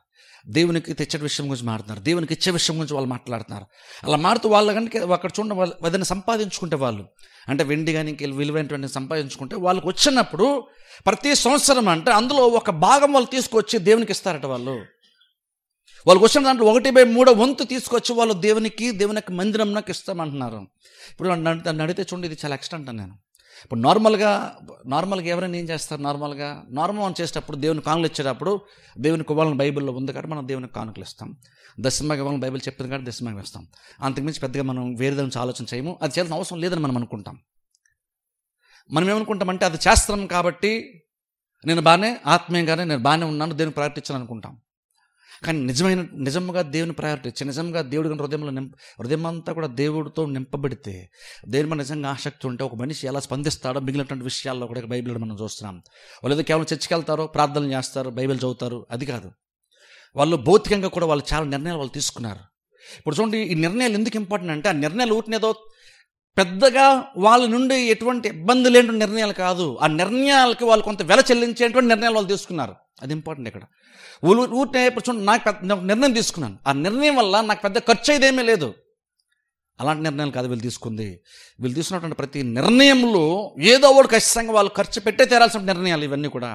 దేవునికి తెచ్చే విషయం గురించి మాట్లాడుతున్నారు. దేవునికి ఇచ్చే విషయం గురించి వాళ్ళు మాట్లాడుతున్నారు. అలా మారుతూ వాళ్ళ కనుక అక్కడ చూడండి, వాళ్ళు ఏదైనా సంపాదించుకుంటే వాళ్ళు అంటే వెండి కానీ ఇంక విలువైనటువంటి సంపాదించుకుంటే వాళ్ళకి వచ్చినప్పుడు ప్రతి సంవత్సరం అంటే అందులో ఒక భాగం వాళ్ళు తీసుకొచ్చి దేవునికి ఇస్తారట. వాళ్ళకి వచ్చిన దాంట్లో 1/3 వంతు తీసుకొచ్చి వాళ్ళు దేవుని యొక్క మందిరంకి ఇస్తామంటున్నారు. ఇప్పుడు నన్ను అడిగితే చూడండి, ఇది చాలా ఎక్స్ట్రా అంటాను నేను. ఇప్పుడు నార్మల్గా ఎవరైనా ఏం చేస్తారు? నార్మల్ అని చేసేటప్పుడు దేవుని కానుకలు ఇచ్చేటప్పుడు దేవునికి ఇవ్వాలని బైబిల్లో ఉంది కాబట్టి మనం దేవునికి కానుకలు ఇస్తాం. దశమగా ఇవ్వాలని బైబిల్ చెప్తుంది కాబట్టి దశమగా ఇస్తాం. అంతకుమించి పెద్దగా మనం వేరే దాని నుంచి ఆలోచన చేయము. అది చేయాల్సిన అవసరం లేదని మనం అనుకుంటాం. మనం ఏమనుకుంటామంటే అది చేస్తాం కాబట్టి నేను ఆత్మీయంగానే నేను బాగానే ఉన్నాను, దేవుని ప్రవర్తించాను అనుకుంటాం. కానీ నిజంగా దేవుని ప్రయారిటీ ఇచ్చి నిజంగా దేవుడి హృదయం అంతా కూడా దేవుడితో నింపబడితే, దేవుని మీద నిజంగా ఆసక్తి ఉంటే ఒక మనిషి ఎలా స్పందిస్తాడో మిగిలినటువంటి విషయాల్లో కూడా బైబిల్ మనం చూస్తున్నాం. వాళ్ళు ఏదో కేవలం చర్చికి వెళ్తారో, ప్రార్థనలు చేస్తారు, బైబిల్ చదువుతారు, అది కాదు. వాళ్ళు భౌతికంగా కూడా వాళ్ళు చాలా నిర్ణయాలు వాళ్ళు తీసుకున్నారు. ఇప్పుడు చూడండి, ఈ నిర్ణయాలు ఎందుకు ఇంపార్టెంట్ అంటే ఆ నిర్ణయాలు ఊటినేదో పెద్దగా వాళ్ళ నుండి ఎటువంటి ఇబ్బంది లేని నిర్ణయాలు కాదు. ఆ నిర్ణయాలకి వాళ్ళు కొంత వెల చెల్లించేటువంటి నిర్ణయాలు వాళ్ళు తీసుకున్నారు. అది ఇంపార్టెంట్. ఇక్కడ ఊరినే చూడండి, నాకు నిర్ణయం తీసుకున్నాను, ఆ నిర్ణయం వల్ల నాకు పెద్ద ఖర్చు అయ్యేదేమీ లేదు. అలాంటి నిర్ణయాలు కాదు వీళ్ళు తీసుకుంది. వీళ్ళు తీసుకున్నటువంటి ప్రతి నిర్ణయంలో ఏదో ఒకటి ఖచ్చితంగా వాళ్ళు ఖర్చు పెట్టే తీరాల్సిన నిర్ణయాలు ఇవన్నీ కూడా.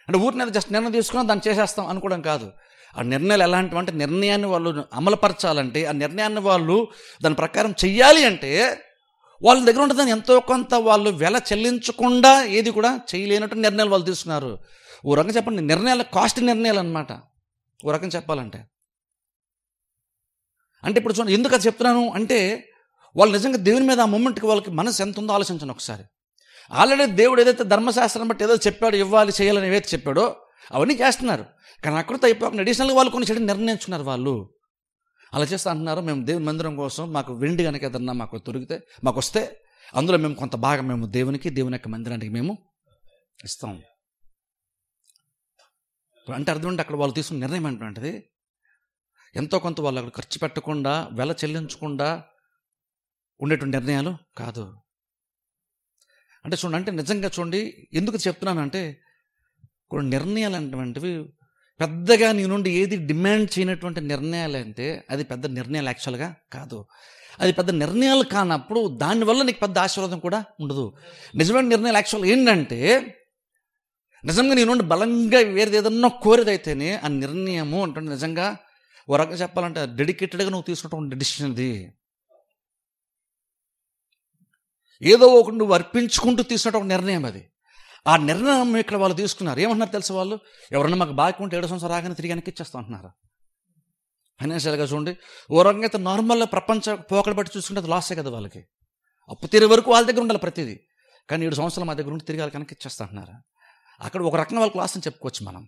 అంటే ఊరిని జస్ట్ నిర్ణయం తీసుకున్నా దాన్ని చేసేస్తాం అనుకోవడం కాదు. ఆ నిర్ణయాలు ఎలాంటివి అంటే నిర్ణయాన్ని వాళ్ళు అమలుపరచాలంటే, ఆ నిర్ణయాన్ని వాళ్ళు దాని ప్రకారం చెయ్యాలి అంటే వాళ్ళ దగ్గర ఉంటుందని ఎంతో కొంత వాళ్ళు వెల చెల్లించకుండా ఏది కూడా చేయలేనట్టు నిర్ణయాలు వాళ్ళు తీసుకున్నారు. ఓ రకంగా చెప్పండి, నిర్ణయాలు కాస్ట్ నిర్ణయాలు అనమాట. ఓ రకంగా చెప్పాలంటే ఇప్పుడు చూడండి, ఎందుకు అది చెప్తున్నాను అంటే వాళ్ళు నిజంగా దేవుని మీద ఆ మూమెంట్కి వాళ్ళకి మనసు ఎంత ఉందో ఆలోచించండి ఒకసారి. ఆల్రెడీ దేవుడు ఏదైతే ధర్మశాస్త్రం బట్టి ఏదో చెప్పాడో, ఇవ్వాలి చేయాలని ఏదైతే చెప్పాడో అవన్నీ చేస్తున్నారు. కానీ అక్కడితో అయిపోకుండా అడిషనల్గా వాళ్ళు కొన్ని చెడు నిర్ణయించుకున్నారు. వాళ్ళు అలా చేస్తూ అంటున్నారు, మేము దేవుని మందిరం కోసం మాకు వెండి కనుక ఏదన్నా మాకు వస్తే అందులో మేము కొంత భాగం మేము దేవుని యొక్క మందిరానికి మేము ఇస్తాం. అంటే అర్థం అంటే అక్కడ వాళ్ళు తీసుకున్న నిర్ణయం ఏంటంటే ఎంతో కొంత వాళ్ళు అక్కడ ఖర్చు పెట్టకుండా, వెల చెల్లించకుండా ఉండేటువంటి నిర్ణయాలు కాదు. అంటే చూడండి, అంటే నిజంగా చూడండి, ఎందుకు చెప్తున్నానంటే కొన్ని నిర్ణయాలు అనేటువంటివి పెద్దగా నీ నుండి ఏది డిమాండ్ చేయనటువంటి నిర్ణయాలు అంటే అది పెద్ద నిర్ణయాలు యాక్చువల్గా కాదు. అది పెద్ద నిర్ణయాలు కానప్పుడు దానివల్ల నీకు పెద్ద ఆశీర్వాదం కూడా ఉండదు. నిజమైన నిర్ణయాలు యాక్చువల్గా ఏంటంటే నిజంగా నీ నుండి బలంగా వేరేది ఏదన్నా కోరేదైతేనే ఆ నిర్ణయము అంటే నిజంగా ఓ రకంగా చెప్పాలంటే డెడికేటెడ్గా నువ్వు తీసుకున్నటువంటి డిసిషన్ అది. ఏదో ఒకటి నువ్వు అర్పించుకుంటూ తీసుకున్నటువంటి నిర్ణయం అది. ఆ నిర్ణయం ఇక్కడ వాళ్ళు తీసుకున్నారు. ఏమంటున్నారు తెలుసు వాళ్ళు? ఎవరన్నా మాకు బాకీ ఉంటే 7 సంవత్సరాలు రాగానే తిరిగి వెనక్కి ఇచ్చేస్తాం అంటున్నారు. ఫైనాన్షియల్గా చూడండి, ఓ రకంగా అయితే నార్మల్గా ప్రపంచ పోకడ బట్టి చూసుకుంటే అది లాసే కదా వాళ్ళకి. అప్పు తీరే వరకు వాళ్ళ దగ్గర ఉండాలి ప్రతిదీ. కానీ 7 సంవత్సరాలు మా దగ్గర ఉంటే తిరిగి వాళ్ళకి వెనక్కి ఇచ్చేస్తా అంటున్నారు. అక్కడ ఒక రకంగా వాళ్ళకి లాస్ అని చెప్పుకోవచ్చు మనం.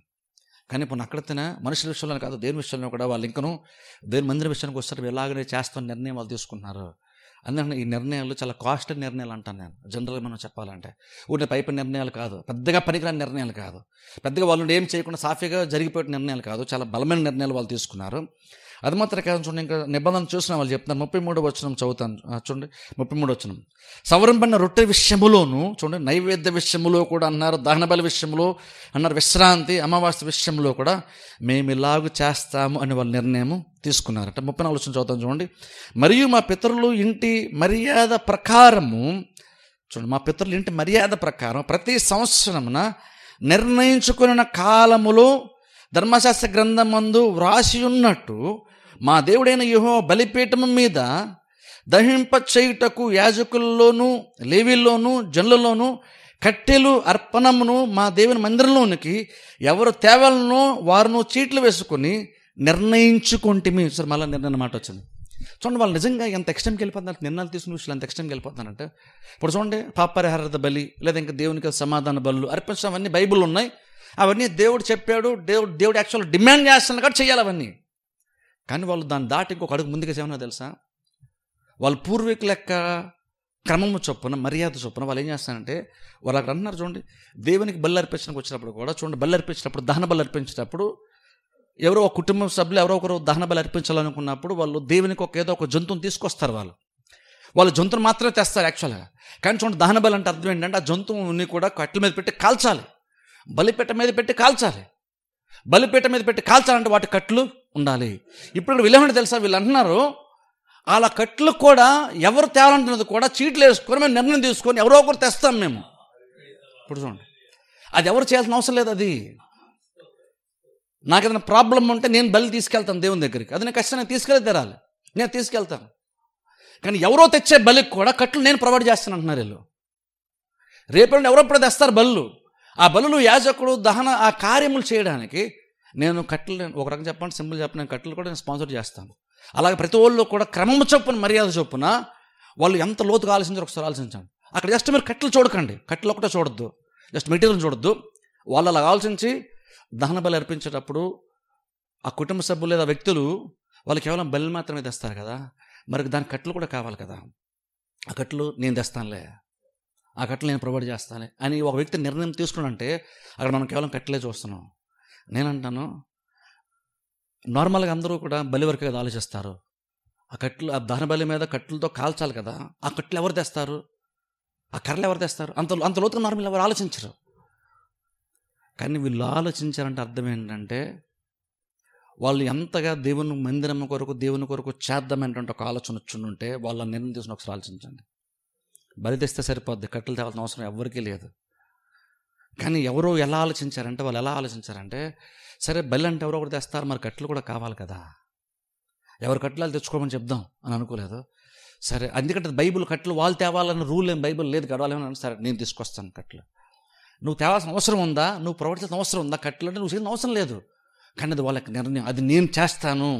కానీ ఇప్పుడు అక్కడైతేనే మనుషుల విషయంలో కాదు, దేని విషయంలో కూడా వాళ్ళు ఇంకనూ దేని మందిర విషయానికి వస్తారు, ఎలాగనే చేస్తామని నిర్ణయం వాళ్ళు తీసుకుంటున్నారు. అందుకని ఈ నిర్ణయాలు చాలా కాస్ట్లీ నిర్ణయాలు అంటాను నేను జనరల్గా మనం చెప్పాలంటే. ఊరిని పైపు నిర్ణయాలు కాదు, పెద్దగా పనికిరాని నిర్ణయాలు కాదు, పెద్దగా వాళ్ళు ఏం చేయకుండా సాఫీగా జరిగిపోయే నిర్ణయాలు కాదు, చాలా బలమైన నిర్ణయాలు వాళ్ళు తీసుకున్నారు. అది మాత్రం కాదు. చూడండి, ఇంకా నిబంధన చూసిన వాళ్ళు చెప్తున్నారు. 33వ వచనం చదువుతాను చూడండి. 33వ వచనం, సవరింపడిన రొట్టె విషయములోను చూడండి, నైవేద్య విషయములో కూడా అన్నారు, దహనబలి విషయంలో అన్నారు, విశ్రాంతి అమావాస్య విషయంలో కూడా మేము ఇలాగూ చేస్తాము అని వాళ్ళు నిర్ణయం తీసుకున్నారట. 34వ వచనం చదువుతాను చూడండి. మరియు మా పితరులు ఇంటి మర్యాద ప్రకారము చూడండి, మా పితరులు ఇంటి మర్యాద ప్రకారం ప్రతి సంవత్సరమున నిర్ణయించుకున్న కాలములో ధర్మశాస్త్ర గ్రంథమందు వ్రాసి ఉన్నట్టు మా దేవుడైన యెహోవా బలిపీఠము మీద దహింప చేయుటకు యాజకుల్లోనూ లేవీల్లోనూ జనులలోనూ కట్టెలు అర్పణమును మా దేవుని మందిరంలోనికి ఎవరు తేవాలనో వారును చీట్లు వేసుకొని నిర్ణయించుకుంటేమి. సరే, మళ్ళీ నిర్ణయం మాట వచ్చింది. చూడండి, వాళ్ళు నిజంగా ఎంత ఎక్స్ట్రీమ్కి వెళ్ళిపోతున్నారు, నిర్ణయాలు తీసుకునే విషయాలు ఎంత ఎక్స్ట్రీమ్కి వెళ్ళిపోతున్నారంటే, ఇప్పుడు చూడండి, పాపరిహారత బలి లేదా ఇంకా దేవునికి సమాధాన బలు అర్పించడం అవన్నీ బైబిల్లో ఉన్నాయి. అవన్నీ దేవుడు చెప్పాడు, దేవుడు యాక్చువల్ డిమాండ్ చేస్తున్నాడు కాబట్టి చేయాలి అవన్నీ. కానీ వాళ్ళు దాన్ని దాటి ఇంకొక అడుగు ముందుకు ఏమన్నా తెలుసా? వాళ్ళు పూర్వీకుల యొక్క క్రమము చొప్పున మర్యాద చొప్పున వాళ్ళు ఏం చేస్తారంటే, వాళ్ళు అక్కడ అంటున్నారు చూడండి, దేవునికి బలి అర్పించడానికి వచ్చినప్పుడు కూడా చూడండి, బలి అర్పించినప్పుడు దహన బలి అర్పించేటప్పుడు ఎవరో ఒక కుటుంబ సభ్యులు ఎవరో ఒకరు దహన బలి అర్పించాలనుకున్నప్పుడు వాళ్ళు దేవునికి ఏదో ఒక జంతువుని తీసుకొస్తారు. వాళ్ళు జంతువుని మాత్రమే తెస్తారు యాక్చువల్గా. కానీ చూడండి, దహన బలి అంటే అర్థం ఏంటంటే ఆ జంతువుని కూడా కట్టెల మీద పెట్టి కాల్చాలి, బలిపీఠ మీద పెట్టి కాల్చాలి. బలిపీఠ మీద పెట్టి కాల్చాలంటే వాటి కట్లు ఉండాలి. ఇప్పుడు వీళ్ళేమంటే తెలుసా, వీళ్ళు అంటున్నారు అలా కట్లు కూడా ఎవరు తేవాలంటున్నది కూడా చీట్లు వేసుకొని మేము నిర్ణయం తీసుకొని ఎవరో ఒకరు తెస్తాం మేము. ఇప్పుడు చూడండి, అది ఎవరు చేయాల్సిన అవసరం లేదు. అది నాకు ఏదైనా ప్రాబ్లం ఉంటే నేను బలి తీసుకెళ్తాను దేవుని దగ్గరికి, అది నేను ఖచ్చితంగా తీసుకెళ్ళి తెరాలి, నేను తీసుకెళ్తాను. కానీ ఎవరో తెచ్చే బలికి కూడా కట్లు నేను ప్రొవైడ్ చేస్తాను అంటున్నారు వీళ్ళు. రేపు ఎవరో తెస్తారు బళ్ళు, ఆ బలులు యాజకుడు దహన ఆ కార్యములు చేయడానికి నేను కట్టెలు, ఒక రకంగా చెప్పండి, సింపుల్ చెప్పండి, నేను కట్టెలు కూడా నేను స్పాన్సర్ చేస్తాను. అలాగే ప్రతి వాళ్ళు కూడా క్రమము చొప్పున మర్యాద చొప్పున వాళ్ళు ఎంత లోతుగా ఆలోచించారు ఒకసారి ఆలోచించండి. అక్కడ జస్ట్ మీరు కట్టెలు చూడకండి, కట్టెలు ఒకటే చూడొద్దు, జస్ట్ మెటీరియల్ చూడొద్దు. వాళ్ళు అలా ఆలోచించి దహన బలి అర్పించేటప్పుడు ఆ కుటుంబ సభ్యులు లేదా వ్యక్తులు వాళ్ళు కేవలం బలి మాత్రమే తెస్తారు కదా, మరి దాని కట్టెలు కూడా కావాలి కదా. ఆ కట్టెలు నేను తెస్తానులే, ఆ కట్టెలు నేను ప్రొవైడ్ చేస్తాను అని ఒక వ్యక్తి నిర్ణయం తీసుకున్నంటే అక్కడ మనం కేవలం కట్టెలే చూస్తున్నాం. నేనంటాను, నార్మల్గా అందరూ కూడా బలి వరకు కదా ఆలోచిస్తారు. ఆ కట్టెలు ఆ దహన బలి మీద కట్టెలతో కాల్చాలి కదా, ఆ కట్టెలు ఎవరు తెస్తారు, ఆ కర్రలు ఎవరు తెస్తారు? అంత లోతుగా నార్మల్ ఎవరు ఆలోచించరు. కానీ వీళ్ళు ఆలోచించారంటే అర్థం ఏంటంటే వాళ్ళు ఎంతగా దేవుని మందిరం కొరకు దేవుని కొరకు చేద్దామనేటువంటి ఒక ఆలోచన వచ్చుంటే వాళ్ళ నిర్ణయం తీసుకుని ఒకసారి ఆలోచించండి. బలి తెస్తే సరిపోద్ది, కట్టెలు తేవాల్సిన అవసరం ఎవరికీ లేదు. కానీ ఎవరో ఎలా ఆలోచించారంటే, వాళ్ళు ఎలా ఆలోచించారంటే, సరే బలి అంటే ఎవరో ఒకటి తెస్తారు, మరి కట్టెలు కూడా కావాలి కదా, ఎవరు కట్టెలు తెచ్చుకోమని చెప్దాం అని అనుకోలేదు. సరే, ఎందుకంటే బైబిల్ కట్టెలు వాళ్ళు తేవాలన్న రూల్ ఏం బైబిల్ లేదు కదా. వాళ్ళు ఏమన్నా సరే నేను తీసుకొస్తాను కట్టెలు, నువ్వు తేవాల్సిన అవసరం ఉందా, నువ్వు ప్రొవైడ్ చేసిన అవసరం ఉందా, కట్టెలు అంటే నువ్వు చేసిన అవసరం లేదు. కానీ అది వాళ్ళకి నిర్ణయం, అది నేను చేస్తాను.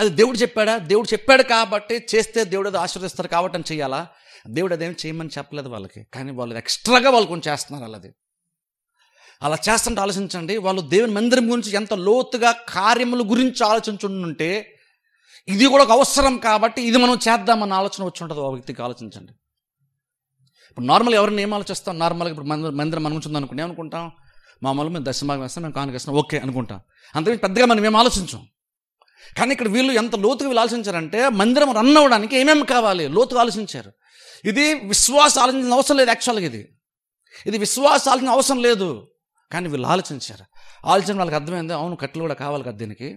అది దేవుడు చెప్పాడా? దేవుడు చెప్పాడు కాబట్టి చేస్తే దేవుడు అది ఆశీర్వదిస్తారు కాబట్టి అని చెయ్యాలా? దేవుడు అదేమి చేయమని చెప్పలేదు వాళ్ళకి. కానీ వాళ్ళు ఎక్స్ట్రాగా వాళ్ళు కొంచెం చేస్తున్నారు. వాళ్ళది అలా చేస్తుంటే ఆలోచించండి, వాళ్ళు దేవుని మందిరం గురించి ఎంత లోతుగా కార్యముల గురించి ఆలోచించుంటే ఇది కూడా ఒక అవసరం కాబట్టి ఇది మనం చేద్దామన్న ఆలోచన వచ్చి ఉంటుంది ఆ వ్యక్తికి. ఆలోచించండి. ఇప్పుడు నార్మల్గా ఎవరిని ఏం ఆలోచిస్తాం? నార్మల్గా ఇప్పుడు మందిరం మనం ఉంచుంది అనుకుంటే ఏమనుకుంటాం? మామూలుగా మేము దశమాగం వేస్తాం, మేము కానుకేస్తాం, ఓకే అనుకుంటాం. అంతకు పెద్దగా మనం ఏం ఆలోచించాం. కానీ ఇక్కడ వీళ్ళు ఎంత లోతుగా వీళ్ళు ఆలోచించారంటే మందిరం రన్ అవ్వడానికి ఏమేమి కావాలి లోతుగా ఆలోచించారు. ఇది విశ్వాస ఆలోచించిన అవసరం లేదు. యాక్చువల్గా ఇది విశ్వాస ఆలోచన అవసరం లేదు. కానీ వీళ్ళు ఆలోచించారు. ఆలోచన వాళ్ళకి అర్థమైంది, అవును కట్టెలు కూడా కావాలి కదా దీనికి.